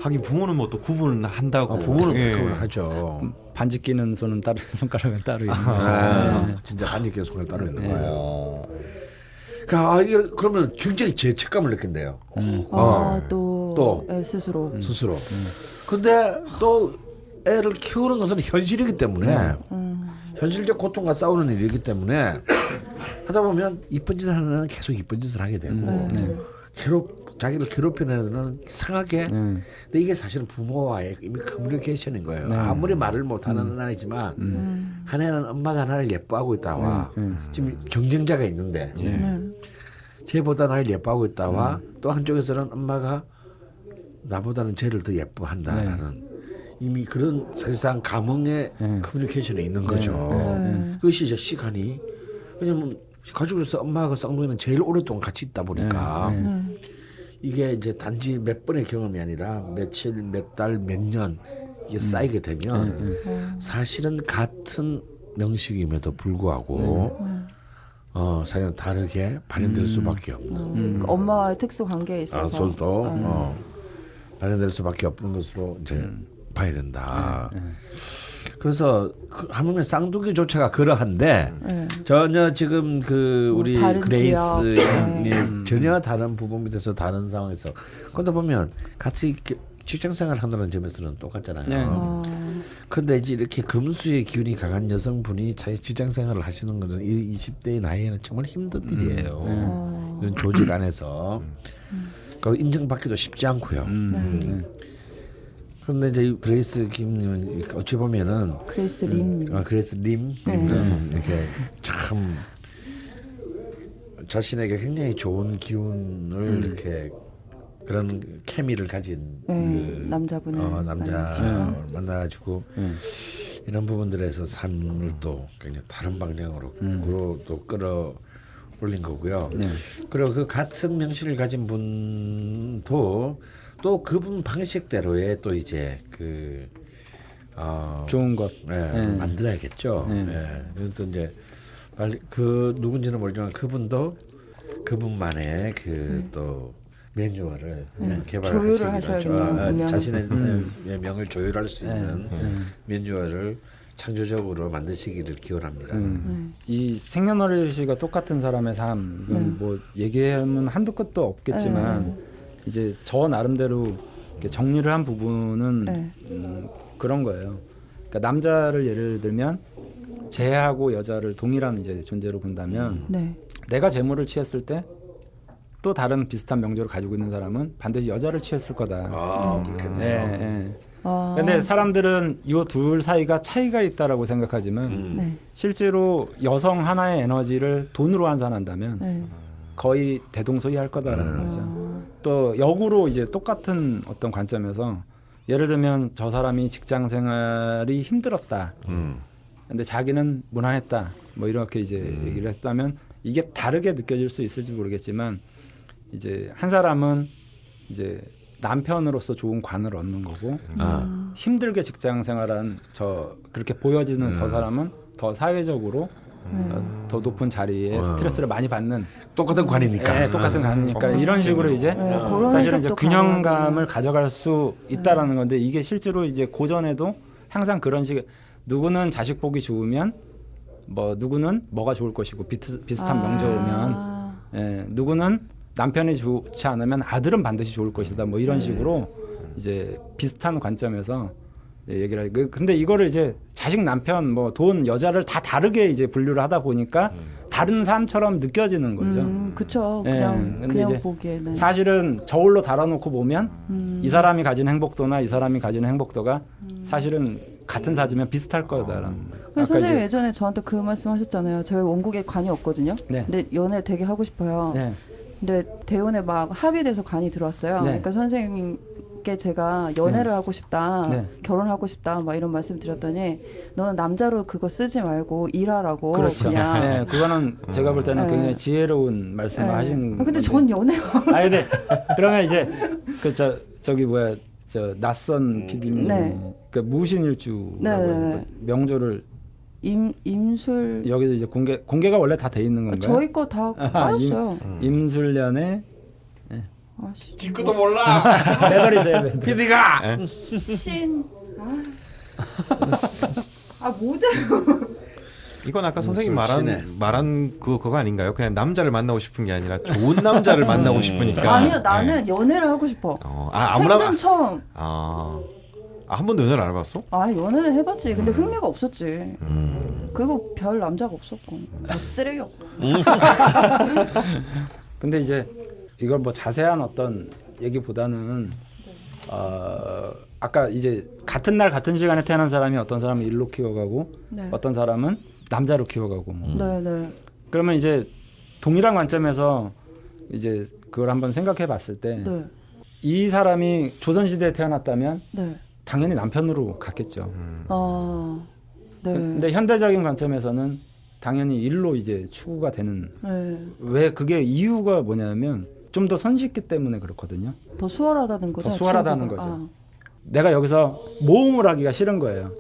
하긴 부모는 뭐 또 구분을 한다고. 부모는 예. 그걸 하죠. 반지 끼는 손은 따로 손가락은 따로 있는 거죠. 진짜 한지께 손을 따로 있는 거예요. 그러니까 이게 그러면 굉장히 죄책감을 느낀대요. 또 스스로. 스스로. 근데 또 애를 키우는 것은 현실이기 때문에 현실적 고통과 싸우는 일이기 때문에 하다 보면 이쁜 짓을 하는 애는 계속 이쁜 짓을 하게 되고 자기를 괴롭히는 애들은 이상하게 근데 이게 사실은 부모와의 이미 커뮤니케이션인 거예요. 아무리 말을 못하는 아이지만 한 애는 엄마가 나를 예뻐하고 있다와 지금 경쟁자가 있는데 쟤보다 나를 예뻐하고 있다와 또 한쪽에서는 엄마가 나보다는 쟤를 더 예뻐한다라는 이미 그런 사실상 감흥의 커뮤니케이션이 있는 거죠. 그것이 이제 시간이 왜냐면 가족으로서 엄마하고 쌍둥이는 제일 오랫동안 같이 있다 보니까 이게 이제 단지 몇 번의 경험이 아니라 며칠, 몇 달, 몇 년 이게 쌓이게 되면 사실은 같은 명식임에도 불구하고 사실은 다르게 발현될 수밖에 없는 엄마와의 특수 관계에 있어서 소도 발현될 수밖에 없는 것으로 이제 봐야 된다. 그래서 하물며 쌍둥이조차가 그러한데 전혀 지금 그 우리 다른 그레이스 지역. 전혀 다른 부분 밑에서 다른 상황에서 그런데 보면 같이 직장생활 한다는 점에서는 똑같잖아요. 그런데 이제 이렇게 금수의 기운이 강한 여성분이 자기 직장생활을 하시는 것은 20대의 나이에는 정말 힘든 일이에요. 이런 조직 안에서 그 인정받기도 쉽지 않고요. 그런데 이제 그레이스 김님은 어찌 보면은 그레이스 림. 그레이스 림님은 이렇게 참 자신에게 굉장히 좋은 기운을 이렇게 그런 케미를 가진 그 남자분을 남자 만나가지고 이런 부분들에서 삶을 또 굉장히 다른 방향으로 또 끌어올린 거고요. 그리고 그 같은 명실을 가진 분도 또 그분 방식대로의 또 이제 그 좋은 것 만들어야겠죠. 그래서 이제 빨리 그 누군지는 모르지만 그분도 그분만의 그 또 매뉴얼을 조율을 하셔야겠네요. 자신의 명을 조율할 수 있는 매뉴얼을 창조적으로 만드시기를 기원합니다. 이 생년월일시가 똑같은 사람의 삶은 뭐 얘기하면 한두 끝도 없겠지만 이제 저 나름대로 이렇게 정리를 한 부분은 그런 거예요. 그러니까 남자를 예를 들면 제하고 여자를 동일한 이제 존재로 본다면 네. 내가 재물을 취했을 때 또 다른 비슷한 명조를 가지고 있는 사람은 반드시 여자를 취했을 거다. 아, 그렇겠네요. 네, 네. 아. 근데 사람들은 이 둘 사이가 차이가 있다라고 생각하지만 네. 실제로 여성 하나의 에너지를 돈으로 환산한다면 네. 거의 대동소이할 거다라는 거죠. 또 역으로 이제 똑같은 어떤 관점에서 예를 들면 저 사람이 직장 생활이 힘들었다. 근데 자기는 무난했다. 뭐 이렇게 이제 얘기를 했다면 이게 다르게 느껴질 수 있을지 모르겠지만 이제 한 사람은 이제 남편으로서 좋은 관을 얻는 거고 힘들게 직장 생활한 저 그렇게 보여지는 저 사람은 더 사회적으로 더 높은 자리에 스트레스를 많이 받는 똑같은 관이니까. 네, 똑같은 관이니까 이런 식으로 이제 그런 사실은 이제 해석도 균형감을 가능하겠네요. 가져갈 수 있다라는 건데 이게 실제로 이제 고전에도 항상 그런 식 누구는 자식 보기 좋으면 뭐 누구는 뭐가 좋을 것이고 비슷한 명조면 예, 누구는 남편이 좋지 않으면 아들은 반드시 좋을 것이다 뭐 이런 식으로 이제 비슷한 관점에서 얘기를 하고 근데 이거를 이제 자식 남편 뭐 돈 여자를 다 다르게 이제 분류를 하다 보니까 다른 삶처럼 느껴지는 거죠. 그쵸. 예, 그냥 근데 그냥 이제 보기에는 사실은 저울로 달아놓고 보면 이 사람이 가진 행복도나 이 사람이 가진 행복도가 사실은 같은 사주면 비슷할 거다라는. 그 선생님 예전에 저한테 그 말씀하셨잖아요. 저희 원국에 관이 없거든요. 네. 근데 연애 되게 하고 싶어요. 네. 근데 대원에 막 합의돼서 관이 들어왔어요. 네. 그러니까 선생님께 제가 연애를 하고 싶다, 네. 결혼하고 싶다, 막 이런 말씀 드렸더니 너는 남자로 그거 쓰지 말고 일하라고 그렇죠. 그냥. 네, 그거는 제가 볼 때는 네. 굉장히 지혜로운 말씀을 네. 하신. 근데 건데. 전 연애가 아 근데 그러면 이제 그 저기 뭐야 저 낯선 PD님 네. 그 무신일주라고 네, 네, 네. 하는 명조를 임술 여기서 이제 공개가 원래 다 돼 있는 건가요? 저희 거 다 까였어요. 임술년에 아씨. 지금도 몰라. 빼버리세요. 빼버리. PD가 신. 모델. 이건 아까 선생님 솔직히네. 말한 그거 아닌가요? 그냥 남자를 만나고 싶은 게 아니라 좋은 남자를 만나고 싶으니까. 아니요, 나는 연애를 하고 싶어. 아무나 생전 처음. 한 번도 연애를 안 해봤어? 연애는 해봤지. 근데 흥미가 없었지. 그리고 별 남자가 없었고 다 쓰레기였고. 근데 이제 이걸 뭐 자세한 어떤 얘기보다는 아까 이제 같은 날 같은 시간에 태어난 사람이 어떤 사람은 일로 키워가고 네. 어떤 사람은 남자로 키워가고 뭐. 네네. 그러면 이제 동일한 관점에서 이제 그걸 한번 생각해 봤을 때 이 네. 사람이 조선시대에 태어났다면 네. 당연히 남편으로 갔겠죠. 네. 근데 현대적인 관점에서는 당연히 일로 이제 추구가 되는 네. 왜 그게 이유가 뭐냐면 좀 더 손쉽기 때문에 그렇거든요. 더 수월하다는 거죠. 더 수월하다는 추억이. 거죠. 내가 여기서 모험을 하기가 싫은 거예요.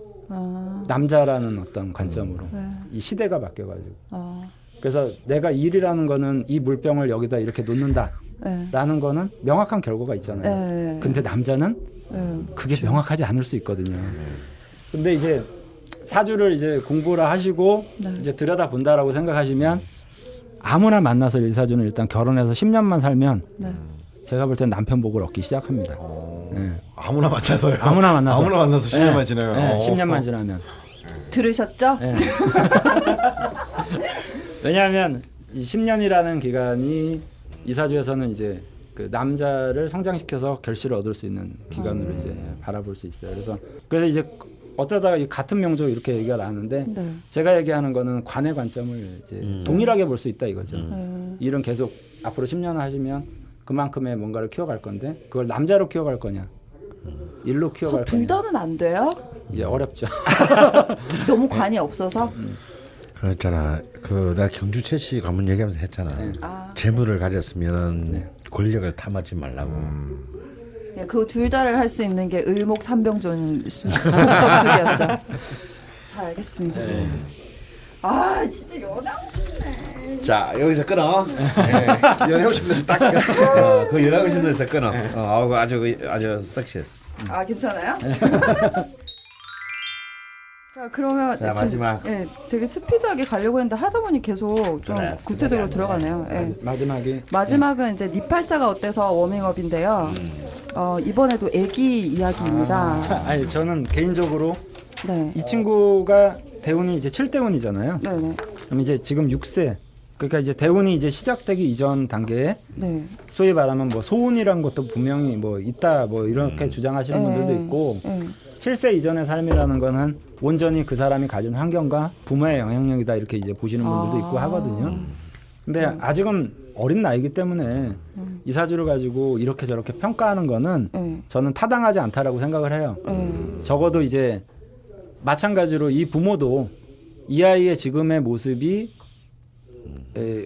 남자라는 어떤 관점으로 이 시대가 바뀌어가지고 그래서 내가 일이라는 거는 이 물병을 여기다 이렇게 놓는다라는 거는 명확한 결과가 있잖아요. 근데 남자는 그게 명확하지 않을 수 있거든요. 근데 이제 사주를 이제 공부를 하시고 이제 들여다 본다라고 생각하시면 아무나 만나서 일사주는 일단 결혼해서 10년만 살면 제가 볼 땐 남편 복을 얻기 시작합니다. 네. 아무나 만나서요? 아무나 만나서 10년만 지나요? 네, 10년만 지나면. 들으셨죠? 네. 왜냐하면 이 10년이라는 기간이 이사주에서는 이제 그 남자를 성장시켜서 결실을 얻을 수 있는 기간으로 이제 바라볼 수 있어요. 그래서 이제 어쩌다가 이 같은 명조 이렇게 얘기가 나왔는데 제가 얘기하는 거는 관의 관점을 이제 동일하게 볼 수 있다 이거죠. 일은 계속 앞으로 10년 하시면 그만큼의 뭔가를 키워갈 건데 그걸 남자로 키워갈 거냐, 일로 키워갈 거냐. 둘 다는 안 돼요? 이제 어렵죠. 너무 관이 없어서. 그랬잖아. 내가 경주 최씨 가문 얘기하면서 했잖아. 재물을 가졌으면 권력을 탐하지 말라고. 그 둘 다를 할 수 있는 게 을목삼병존 복덕수기였죠. 잘 알겠습니다. 진짜 연하고 싶네. 자 여기서 끊어. 연애하고 싶은 데서 딱. 그 연하고 싶은 데서 끊어. 아주 섹시했어. 괜찮아요? 자, 그러면 자, 마지막. 되게 스피드하게 가려고 했는데 하다 보니 계속 좀 그래, 구체적으로 들어가네요. 마지막은 이제 네 팔자가 어때서 워밍업인데요. 이번에도 애기 이야기입니다. 저는 개인적으로 네. 이 친구가 대운이 이제 7대운이잖아요. 네네. 그럼 이제 지금 6세. 그러니까 이제 대운이 이제 시작되기 이전 단계에 네. 소위 말하면 뭐 소운이라는 것도 분명히 뭐 있다 뭐 이렇게 주장하시는 분들도 있고 7세 이전의 삶이라는 거는 온전히 그 사람이 가진 환경과 부모의 영향력이다 이렇게 이제 보시는 분들도 있고 하거든요. 근데 아직은 어린 나이기 때문에 이 사주를 가지고 이렇게 저렇게 평가하는 거는 저는 타당하지 않다라고 생각을 해요. 적어도 이제 마찬가지로 이 부모도 이 아이의 지금의 모습이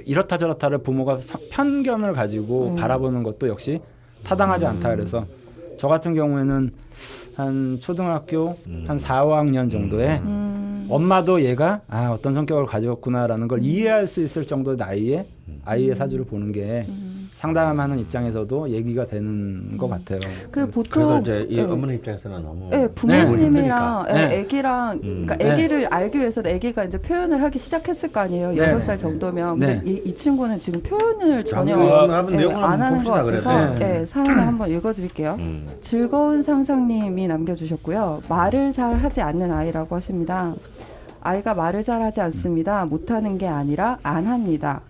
이렇다 저렇다를 부모가 편견을 가지고 바라보는 것도 역시 타당하지 않다. 그래서 저 같은 경우에는 한 초등학교 한 4, 5학년 정도에 엄마도 얘가 어떤 성격을 가졌구나라는 걸 이해할 수 있을 정도의 나이에 아이의 사주를 보는 게 상담하는 입장에서도 얘기가 되는 것 같아요. 그 보통 이제 이 어머니 입장에서는 너무 부모님이랑 네. 애기랑 그러니까 애기를 알기 위해서 애기가 이제 표현을 하기 시작했을 거 아니에요. 네. 6살 정도면. 근데 이 친구는 지금 표현을 전혀 내용을 안 하는 것 봅시다, 같아서 그래도. 사연을 한번 읽어드릴게요. 즐거운 상상님이 남겨주셨고요. 말을 잘 하지 않는 아이라고 하십니다. 아이가 말을 잘하지 않습니다. 못하는 게 아니라 안 합니다.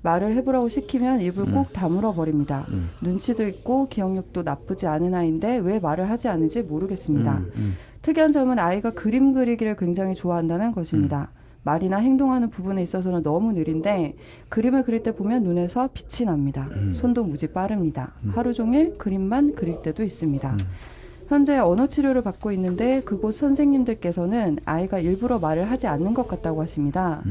말을 해보라고 시키면 입을 꼭 다물어 버립니다. 눈치도 있고 기억력도 나쁘지 않은 아이인데 왜 말을 하지 않는지 모르겠습니다. 특이한 점은 아이가 그림 그리기를 굉장히 좋아한다는 것입니다. 말이나 행동하는 부분에 있어서는 너무 느린데 그림을 그릴 때 보면 눈에서 빛이 납니다. 손도 무지 빠릅니다. 하루 종일 그림만 그릴 때도 있습니다. 현재 언어 치료를 받고 있는데 그곳 선생님들께서는 아이가 일부러 말을 하지 않는 것 같다고 하십니다.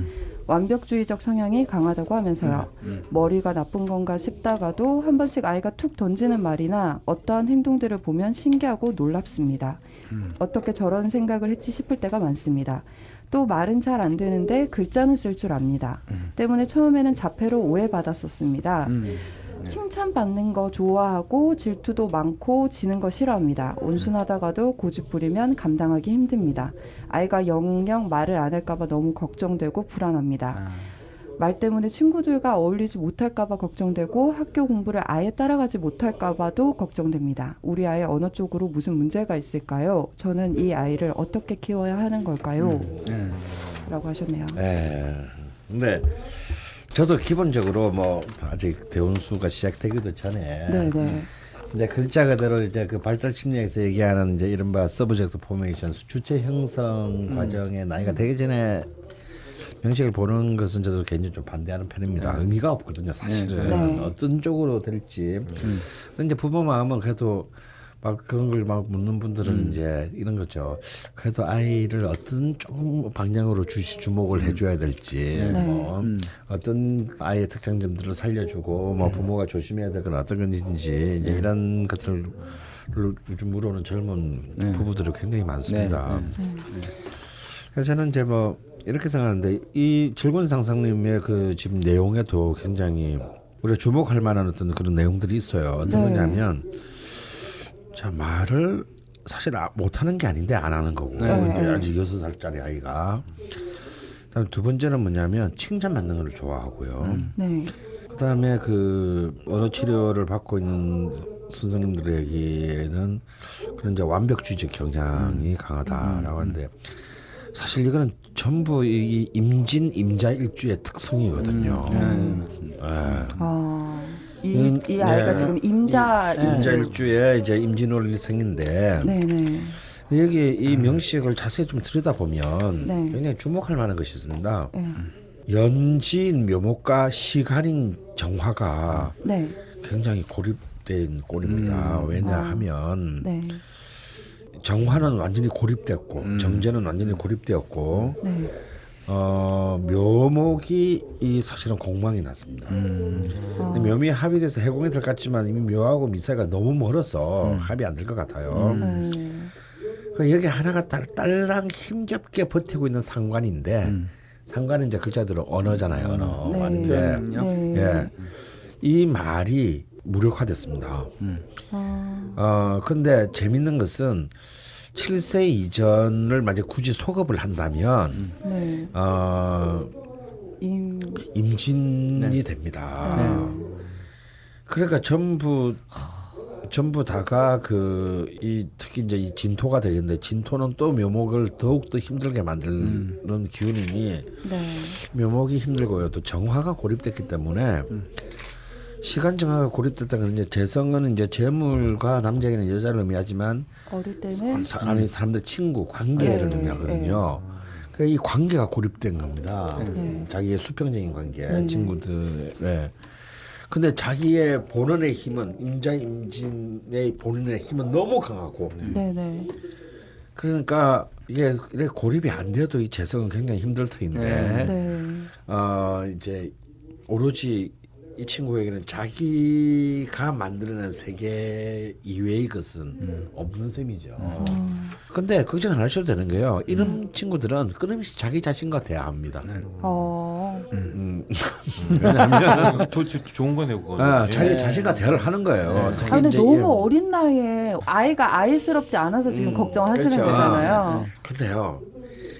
완벽주의적 성향이 강하다고 하면서요. 머리가 나쁜 건가 싶다가도 한 번씩 아이가 툭 던지는 말이나 어떠한 행동들을 보면 신기하고 놀랍습니다. 어떻게 저런 생각을 했지 싶을 때가 많습니다. 또 말은 잘 안 되는데 글자는 쓸 줄 압니다. 때문에 처음에는 자폐로 오해받았었습니다. 칭찬받는 거 좋아하고 질투도 많고 지는 거 싫어합니다. 온순하다가도 고집 부리면 감당하기 힘듭니다. 아이가 영영 말을 안 할까 봐 너무 걱정되고 불안합니다. 말 때문에 친구들과 어울리지 못할까 봐 걱정되고 학교 공부를 아예 따라가지 못할까 봐도 걱정됩니다. 우리 아이 언어 쪽으로 무슨 문제가 있을까요? 저는 이 아이를 어떻게 키워야 하는 걸까요? 라고 하셨네요. 근데 저도 기본적으로 뭐 아직 대운수가 시작되기도 전에 이제 글자 그대로 이제 그 발달 심리학에서 얘기하는 이제 이른바 서브젝트 포메이션 주체 형성 과정에 나이가 되기 전에 명식을 보는 것은 저도 개인적으로 좀 반대하는 편입니다. 의미가 없거든요, 사실은. 어떤 쪽으로 될지. 근데 이제 부모 마음은 그래도 막 그런 걸 막 묻는 분들은 이제 이런 거죠. 그래도 아이를 어떤 좀 방향으로 주목을 해줘야 될지, 뭐 어떤 아이의 특장점들을 살려주고, 뭐 부모가 조심해야 될 건 어떤 건지 이제 이런 것들을 요즘 물어오는 젊은 부부들이 굉장히 많습니다. 그래서 저는 이제 뭐 이렇게 생각하는데 이 즐거운 상상님의 그 지금 내용에도 굉장히 우리가 주목할 만한 어떤 그런 내용들이 있어요. 어떤 거냐면. 자, 말을 사실 못하는 게 아닌데 안 하는 거고 이제 아직 6살짜리 아이가. 그다음 두 번째는 뭐냐면 칭찬받는 걸 좋아하고요. 그다음에 그 언어 치료를 받고 있는 선생님들에게는 그런 이제 완벽주의적 경향이 강하다라고 하는데 사실 이거는 전부 이 임자 일주의 특성이거든요. 맞습니다. 이 아이가 지금 임자 일주에 이제 임진월일생인데 여기 이 명식을 자세히 좀 들여다보면 굉장히 주목할 만한 것이 있습니다. 연지인 묘목과 시간인 정화가 굉장히 고립된 꼴입니다. 왜냐하면 정화는 완전히 고립됐고 정제는 완전히 고립되었고 묘목이 이 사실은 공망이 났습니다. 묘미 합의돼서 해공이 될 것 같지만 이미 묘하고 미사가 너무 멀어서 합의 안 될 것 같아요. 그 여기 하나가 딸랑 힘겹게 버티고 있는 상관인데 상관은 이제 글자대로 언어잖아요. 언어 아닌데 이 말이 무력화됐습니다. 근데 재밌는 것은 7세 이전을 만약 굳이 소급을 한다면 임진이 됩니다. 그러니까 전부 전부 다가 이 특히 이제 이 진토가 되겠는데 진토는 또 묘목을 더욱 더 힘들게 만드는 기운이니 네. 묘목이 힘들고요. 또 정화가 고립됐기 때문에 시간 정화가 고립됐다는 이제 재성은 이제 재물과 남자에게는 여자를 의미하지만 어릴 때는 아니 사람들 친구 관계를 네, 의미하거든요. 그러니까 이 관계가 고립된 겁니다. 네. 자기의 수평적인 관계, 네. 친구들의. 근데 자기의 본원의 힘은 임진의 본인의 힘은 너무 강하고. 네네. 그러니까 이게 이렇게 고립이 안 돼도 이 재성은 굉장히 힘들 터인데, 네. 이제 오로지 이 친구에게는 자기가 만들어낸 세계 이외의 것은 없는 셈이죠. 근데 걱정 안 하셔도 되는 게요. 이런 친구들은 끊임없이 자기 자신과 대화합니다. 왜냐하면 좋은 거네요, 그거는. 자기 자신과 대화를 하는 거예요. 자기 근데 이제 너무 어린 나이에 아이가 아이스럽지 않아서 지금 걱정하시는 그렇죠. 거잖아요. 근데요.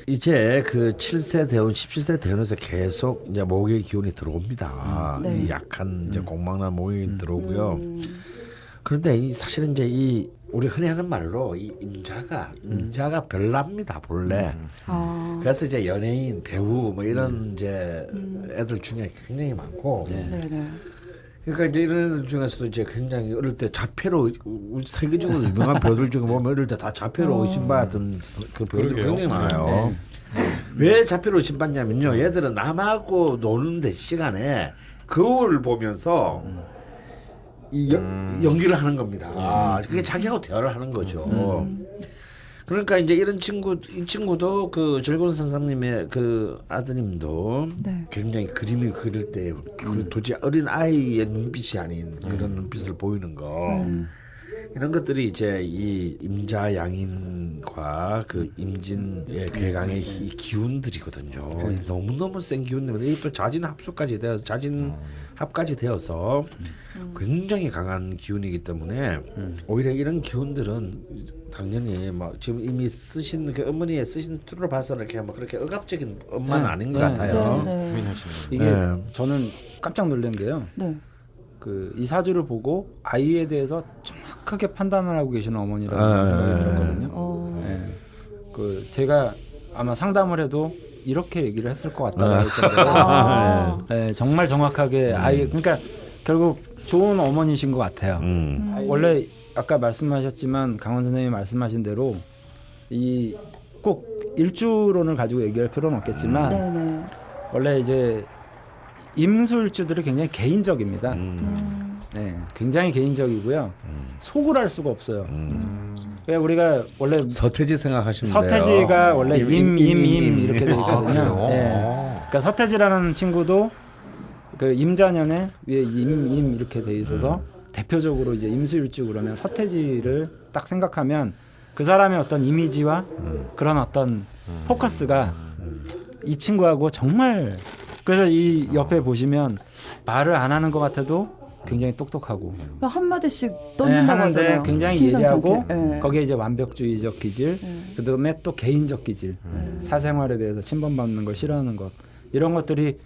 이제 그 7세 대운, 17세 대운에서 계속 이제 목의 기운이 들어옵니다. 네. 이 약한 이제 공망난 목이 들어오고요. 그런데 이 사실은 이제 이 우리 흔히 하는 말로 이 임자가 별납니다 본래. 그래서 이제 연예인, 배우 뭐 이런 이제 애들 중에 굉장히 많고. 네네. 그러니까 이제 이런 애들 중에서도 이제 굉장히 어릴 때 자폐로 우리 세계적으로 유명한 배우들 중에 보면 어릴 때 다 자폐로 의심받은 그 배우들 굉장히 많아요. 왜 자폐로 의심받냐면요. 얘들은 남하고 노는 데 시간에 거울 보면서 이 연기를 하는 겁니다. 그게 자기하고 대화를 하는 거죠. 그러니까 이제 이 친구도 그 즐거운 선생님의 그 아드님도 네. 굉장히 그림을 그릴 때 그 도저히 어린 아이의 눈빛이 아닌 그런 눈빛을 보이는 거 이런 것들이 이제 이 임자 양인과 그 임진의 괴강의 이 기운들이거든요. 너무너무 센 기운들인데 이게 또 자진합까지 되어서 굉장히 강한 기운이기 때문에 오히려 이런 기운들은 당연히 뭐 지금 이미 쓰신 그 어머니의 쓰신 투를 봐서 이렇게 뭐 그렇게 억압적인 엄마는 아닌 것 같아요. 이게 네. 저는 깜짝 놀란 게요. 네. 그 이 사주를 보고 아이에 대해서 정확하게 판단을 하고 계시는 어머니라는 생각이 들었거든요. 네. 그 제가 아마 상담을 해도 이렇게 얘기를 했을 것 같다고 할 정도로 네, 정말 정확하게 아이 그러니까 결국 좋은 어머니신 것 같아요. 원래 아까 말씀하셨지만 강원 선생님이 말씀하신 대로 이 꼭 일주론을 가지고 얘기할 필요는 없겠지만 네네. 원래 이제 임수일주들이 굉장히 개인적입니다. 네, 굉장히 개인적이고요. 속을 할 수가 없어요. 왜 우리가 원래 서태지 생각하시면 서태지가 돼요. 원래 임 이렇게 돼 있거든요. 네. 그러니까 서태지라는 친구도 그 임자년에 위에 임 이렇게 돼 있어서 대표적으로 이제 임수일주 그러면 서태지를 딱 생각하면 그 사람의 어떤 이미지와 그런 어떤 포커스가 이 친구하고 정말 그래서 이 옆에 보시면 말을 안 하는 것 같아도 굉장히 똑똑하고 한 마디씩 던진다고 하는데 하잖아요. 굉장히 심상찮게. 예리하고 네. 거기에 이제 완벽주의적 기질 그다음에 또 개인적 기질 사생활에 대해서 침범받는 걸 싫어하는 것 이런 것들이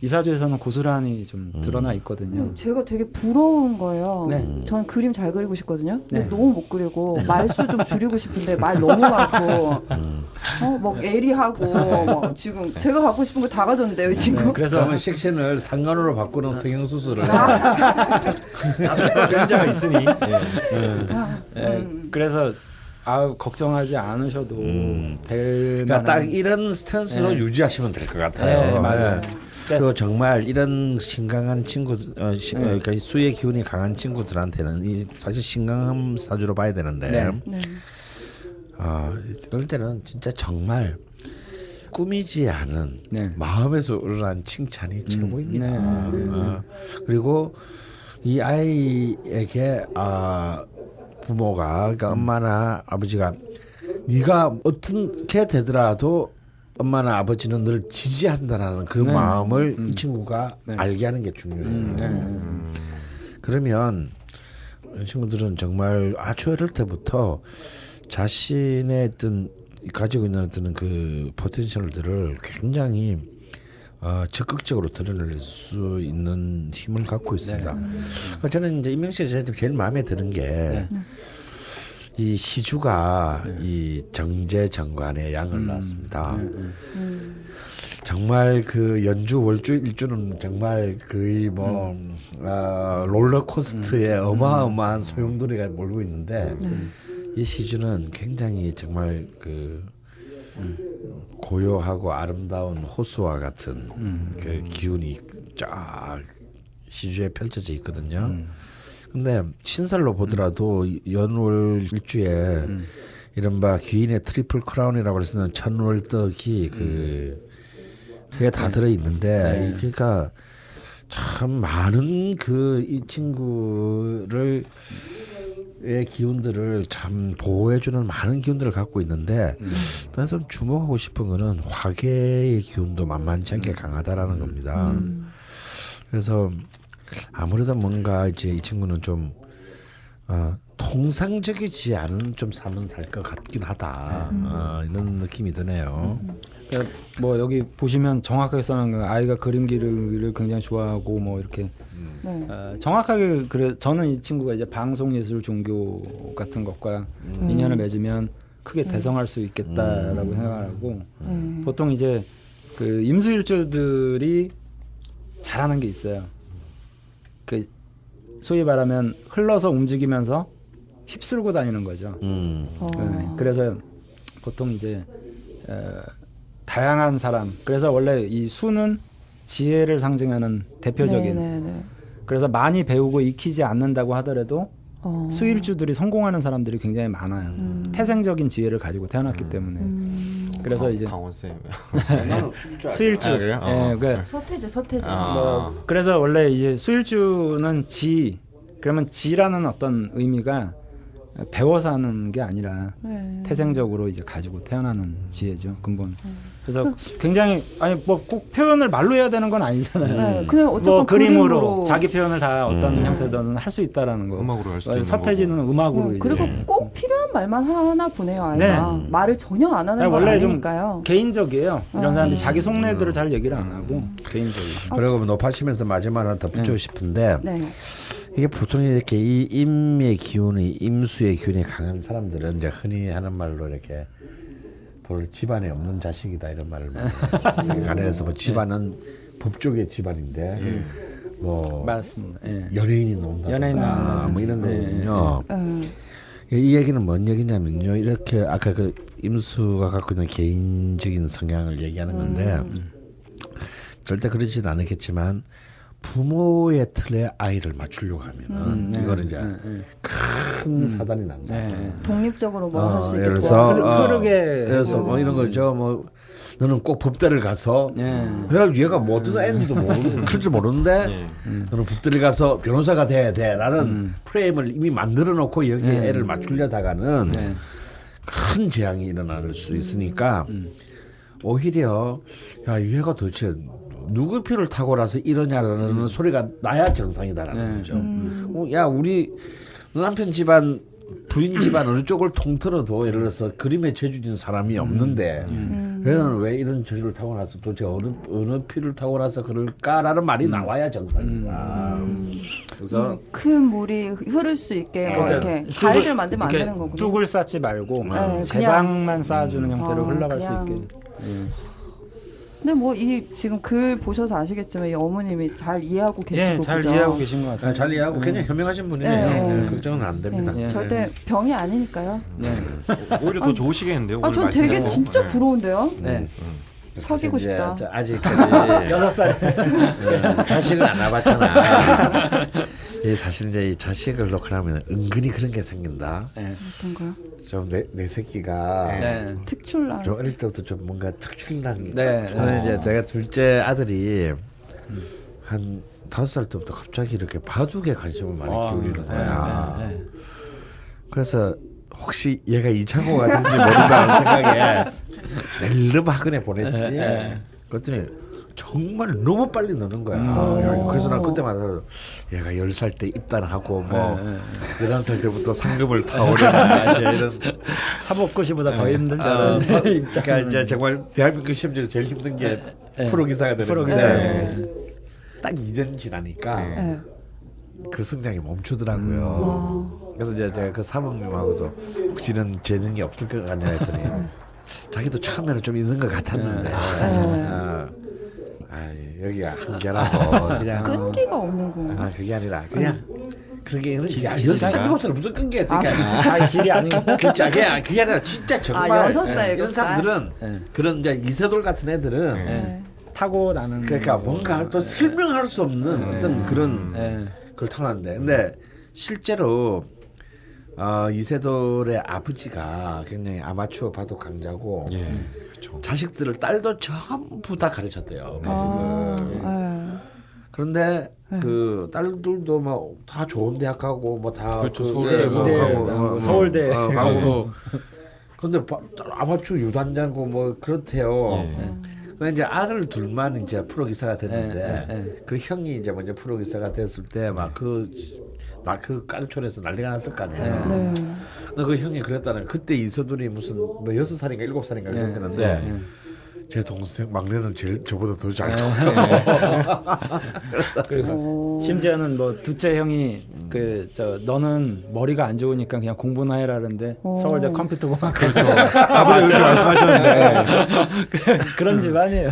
이사주에서는 고스란히 좀 드러나 있거든요. 제가 되게 부러운 거예요. 네. 저는 그림 잘 그리고 싶거든요. 근데 네. 너무 못 그리고 말수 좀 줄이고 싶은데 말 너무 많고 막 예리하고 막 지금 제가 갖고 싶은 거 다 가졌는데요, 이 친구. 네, 그래서 그러면 식신을 상관으로 바꾸는 성형수술을 면자가 있으니. 그래서 걱정하지 않으셔도 될 그러니까 만한 딱 이런 스탠스로 유지하시면 될 것 같아요. 네, 맞아요. 그리고 정말 이런 신강한 친구들, 그러니까 수의 기운이 강한 친구들한테는 이 사실 신강한 사주로 봐야 되는데, 네. 이럴 때는 진짜 정말 꾸미지 않은 네. 마음에서 우러난 칭찬이 최고입니다. 네. 그리고 이 아이에게 부모가 그러니까 엄마나 아버지가 네가 어떻게 되더라도 엄마나 아버지는 널 지지한다라는 그 네. 마음을 이 친구가 네. 알게 하는 게 중요해요. 그러면 이 친구들은 정말 아주 어릴 때부터 자신의 어떤 가지고 있는 어떤 그 포텐셜들을 굉장히 적극적으로 드러낼 수 있는 힘을 갖고 있습니다. 저는 이제 임명식 제일 마음에 드는 게 이 시주가 이 정제정관의 양을 낳았습니다. 정말 그 연주 월주 일주는 정말 거의 뭐 롤러코스터의 어마어마한 소용돌이가 몰고 있는데 이 시주는 굉장히 정말 그 고요하고 아름다운 호수와 같은 그 기운이 쫙 시주에 펼쳐져 있거든요. 근데 신설로 보더라도 연월 일주에 이른바 귀인의 트리플 크라운이라고 해서는 천월떡이 그게 다 들어 있는데 그러니까 참 많은 그 이 친구를 의 기운들을 참 보호해주는 많은 기운들을 갖고 있는데 나는 좀 주목하고 싶은 거는 화계의 기운도 만만치 않게 강하다라는 겁니다. 그래서 아무래도 뭔가 이제 이 친구는 좀 통상적이지 않은 좀 삶은 살 것 같긴 하다. 이런 느낌이 드네요. 그러니까 뭐 여기 보시면 정확하게 써놓은 거 아이가 그림기를 굉장히 좋아하고 뭐 이렇게 정확하게 그래 저는 이 친구가 이제 방송 예술 종교 같은 것과 인연을 맺으면 크게 대성할 수 있겠다라고 생각하고 보통 이제 그 임수일주들이 잘하는 게 있어요. 그 소위 말하면 흘러서 움직이면서 휩쓸고 다니는 거죠. 그래서 보통 이제 다양한 사람. 그래서 원래 이 수는 지혜를 상징하는 대표적인. 그래서 많이 배우고 익히지 않는다고 하더라도 수일주들이 성공하는 사람들이 굉장히 많아요. 태생적인 지혜를 가지고 태어났기 때문에. 그래서 이제 강원 쌤. 수일주. 그래요? 그 서태지. 뭐 그래서 원래 이제 수일주는 그러면 지라는 어떤 의미가 배워서 하는 게 아니라 태생적으로 이제 가지고 태어나는 지혜죠, 근본. 그래서 굉장히 아니 뭐 꼭 표현을 말로 해야 되는 건 아니잖아요. 그냥 어쨌든 뭐 그림으로 자기 표현을 다 어떤 형태든 할 수 있다라는 거. 음악으로 할 수도 있는 서태지는 거고. 음악으로. 그리고 꼭 필요한 말만 하나 보내요, 아이가. 말을 전혀 안 하는 건 원래 아니니까요. 좀 개인적이에요. 이런 사람들이 자기 속내들을 잘 얘기를 안 하고 개인적이에요. 그리고 높아지면서 마지막 하나 덧붙이고 싶은데 이게 보통 이렇게 이 임의 기운이 임수의 기운이 강한 사람들은 이제 흔히 하는 말로 이렇게 볼 집안에 없는 자식이다 이런 말을 가내서 뭐 집안은 법조계 집안인데 뭐 맞습니다. 연예인이 나온다. 뭐 이런 거거든요. 이 얘기는 뭔 얘기냐면요. 이렇게 아까 그 임수가 갖고 있는 개인적인 성향을 얘기하는 건데 절대 그러지는 않겠지만 부모의 틀에 아이를 맞추려고 하면은 이거는 이제 큰 사단이 난다. 독립적으로 뭐 할 수 있게 예를 들어서 흐르게 뭐 이런 거죠. 뭐 너는 꼭 법대를 가서 얘가 뭐든 애인지도 모르고 클 줄 모르는데 너는 법대를 가서 변호사가 돼야 돼라는 프레임을 이미 만들어 놓고 여기에 애를 맞추려다가는 큰 재앙이 일어날 수 있으니까 오히려 야 얘가 도대체 누구 피를 타고 나서 이러냐라는 소리가 나야 정상이다라는 거죠. 야 우리 남편 집안 부인 집안 어느 쪽을 통틀어도 예를 들어서 그림에 재주진 사람이 없는데 얘는 왜 이런 저주를 타고 나서 도대체 어느 피를 타고 나서 그럴까라는 말이 나와야 정상이다. 그래서 큰 물이 흐를 수 있게 뭐 이렇게 가이드를 만들면 안 되는 거군요. 뚝을 쌓지 말고 제방만 쌓아주는 형태로 흘러갈 수 있게. 근데 뭐 이 지금 글 보셔서 아시겠지만 이 어머님이 잘 이해하고 계시고 잘 그죠? 이해하고 계신 것 같아요. 잘 이해하고 굉장히 현명하신 분이네요. 걱정은 안 됩니다. 절대 병이 아니니까요. 오히려 더 좋으시겠는데요. 전 되게 진짜 부러운데요. 사귀고 이제 싶다. 아직까지 6살 자식을 안 낳아봤잖아. 사실 이제 이 자식을 놓고 나면 은근히 그런 게 생긴다. 어떤가요? 좀 내 새끼가 특출난. 좀 어릴 때부터 좀 뭔가 특출난. 네. 저는 이제 내가 둘째 아들이 한 5살 때부터 갑자기 이렇게 바둑에 관심을 많이 기울이는 거야. 그래서 혹시 얘가 이창호가 될지 모른다는 생각에 낼름 학원에 보냈지. 그랬더니 정말 너무 빨리 느는 거야. 그래서 난 그때마다 얘가 10살 때 입단하고 뭐 11살 때부터 상급을 타오르는 이런 사법고시보다 더 힘들잖아요. 그러니까 이제 정말 대한민국 시험지에서 제일 힘든 게 프로 기사가 프로 되는데 기사. 딱 2년 지나니까 네. 그 성장이 멈추더라고요. 그래서 이제 제가 그 사모님하고도 혹시는 재능이 없을 것 같냐 했더니 자기도 처음에는 좀 있는 것 같았는데 여기가 한계라고 그냥 끈기가 없는 건가? 그게 아니라 그냥 그런 게 있는 야 6살 무슨 끈기가 있으니까 아, 길이 아니고. 그게 아니라 진짜 정말 6살, 이런 7살? 사람들은 그런 이제 이세돌 같은 애들은 예. 타고 나는. 그러니까 뭔가 또 설명할 수 없는 어떤 그런 걸 타는데 근데 실제로 이세돌의 아버지가 굉장히 아마추어 바둑 강자고 그렇죠. 자식들을 딸도 전부 다 가르쳤대요. 그런데 그 딸들도 뭐 다 좋은 대학 가고 뭐 다 그렇죠. 그 서울대 가고 서울대 가고 그런데 아마추어 유단자고 뭐 그렇대요. 근데 이제 아들 둘만 이제 프로 기사가 됐는데 그 형이 이제 먼저 프로 기사가 됐을 때 막 그 깡촌에서 난리가 났을 거 아니에요. 근데 그 형이 그랬다는 그때 이서돌이 무슨 뭐 6살인가 7살인가 그랬는데 제 동생 막내는 제일 저보다 더 잘 그리고 심지어는 뭐 둘째 형이 그 너는 머리가 안 좋으니까 그냥 공부나 해라는데 서울대 컴퓨터공학 그렇죠. 아버지 그렇게 말씀하셨는데 그런 집안이에요.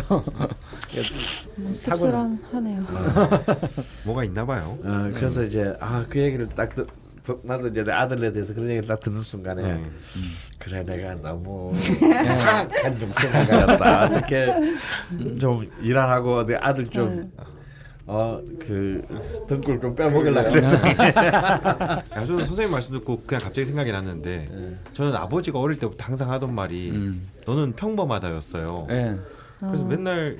씁쓸하네요. 뭐가 있나 봐요. 그래서 이제 그 얘기를 딱 나도 이제 내 아들에 대해서 그런 얘기를 딱 듣는 순간에 그래 내가 너무 사악한 좀 생각이었다. 어떻게 좀 일하고 내 아들 좀 그 등골 좀 빼먹으려고 그랬더니 저는 선생님 말씀 듣고 그냥 갑자기 생각이 났는데 저는 아버지가 어릴 때부터 항상 하던 말이 너는 평범하다였어요. 그래서 맨날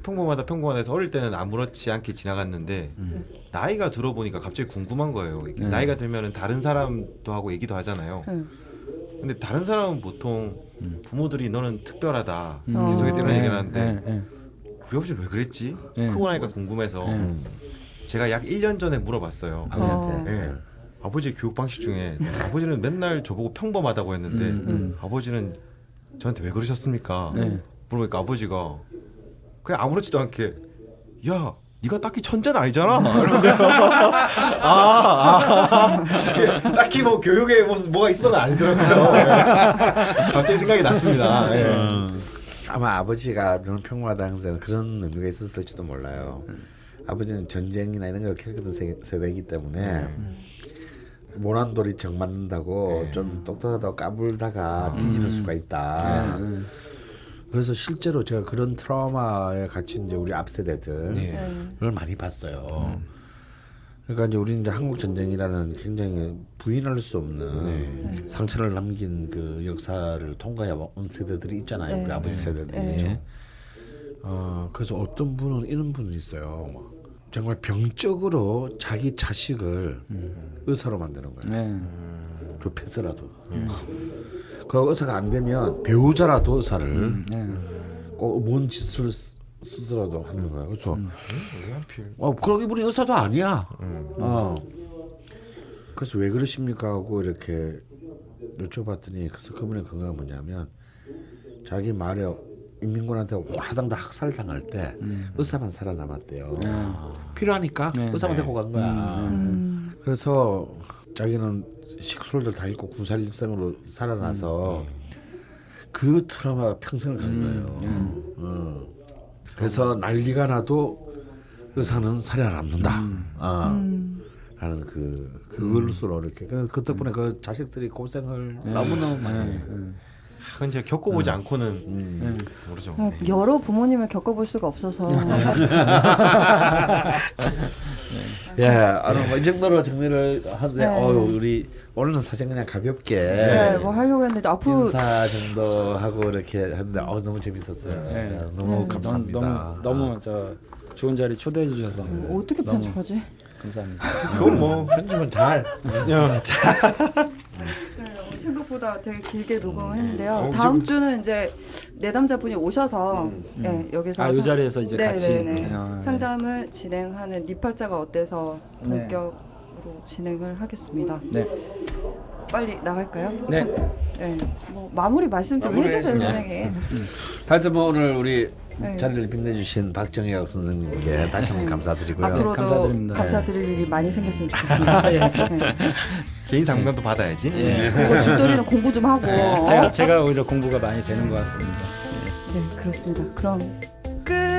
평범하다 해서 어릴 때는 아무렇지 않게 지나갔는데 나이가 들어보니까 갑자기 궁금한 거예요. 나이가 들면은 다른 사람도 하고 얘기도 하잖아요. 근데 다른 사람은 보통 부모들이 너는 특별하다 계속 이런 얘기를 하는데 우리 아버지는 왜 그랬지? 크고 나니까 궁금해서 제가 약 1년 전에 물어봤어요. 아버지한테. 아버지의 교육 방식 중에 아버지는 맨날 저보고 평범하다고 했는데 아버지는 저한테 왜 그러셨습니까? 물어보니까 아버지가 그냥 아무렇지도 않게 야 네가 딱히 천재는 아니잖아. 딱히 뭐 교육에 무슨 뭐가 있어가 아니더라고요. 갑자기 생각이 났습니다. 아마 아버지가 너무 평범하다 항상 그런 의미가 있었을지도 몰라요. 아버지는 전쟁이나 이런 걸 겪었던 세대이기 때문에 모난돌이 정 맞는다고 좀 똑똑하다고 까불다가 뒤지는 수가 있다. 그래서 실제로 제가 그런 트라우마에 갇힌 이제 우리 앞 세대들을 많이 봤어요. 그러니까 이제 우리는 이제 한국 전쟁이라는 굉장히 부인할 수 없는 상처를 남긴 그 역사를 통과해 온 세대들이 있잖아요. 우리 아버지 세대들이. 그래서 어떤 분은 이런 분이 있어요. 정말 병적으로 자기 자식을 의사로 만드는 거예요. 좁혀서라도. 그 의사가 안 되면 배우자라도 의사를 꼭 뭔 짓을 스스로도 하는 거야. 그렇죠. 그럼 이분이 의사도 아니야. 그래서 왜 그러십니까 하고 이렇게 여쭤봤더니 그래서 그분의 근거가 뭐냐면 자기 말에 인민군한테 오라당 다 학살당할 때 의사만 살아남았대요. 필요하니까 의사만 데리고 간 거야. 그래서 자기는 식솔들 다 잃고 군살일생으로 살아나서 그 트라우마가 평생을 간 거예요. 그래서 난리가 나도 의사는 살아남는다. 라는 그걸로 이렇게 그 덕분에 그 자식들이 고생을 너무너무 많이 해요. 그건 제가 겪어보지 않고는 모르죠. 여러 부모님을 겪어볼 수가 없어서 뭐 이 정도로 정리를 하는데 우리 오늘은 사실 그냥 가볍게 뭐 하려고 했는데 앞으로 인사 정도 하고 이렇게 했는데 너무 재밌었어요. 너무 감사합니다. 너무 좋은 자리 초대해 주셔서 어떻게 편집하지? 감사합니다. 그건 뭐 편집은 잘. 생각보다 되게 길게 녹음했는데요. 다음 주는 이제 내담자분이 오셔서 여기서 이 자리에서 이제 같이 상담을 진행하는 니팔자가 어때서 본격으로 진행을 하겠습니다. 네. 빨리 나갈까요? 네. 뭐 마무리 말씀 좀 해주세요, 선생님. 하여튼 뭐 오늘 우리 네. 자리를 빛내주신 박정혁 선생님께 다시 한번 감사드리고요. 앞으로도 감사드립니다. 감사드릴 일이 많이 생겼으면 좋겠습니다. 네. 개인 상담도 받아야지. 예. 그리고 줄도리는 공부 좀 하고. 제가 오히려 공부가 많이 되는 것 같습니다. 네, 그렇습니다. 그럼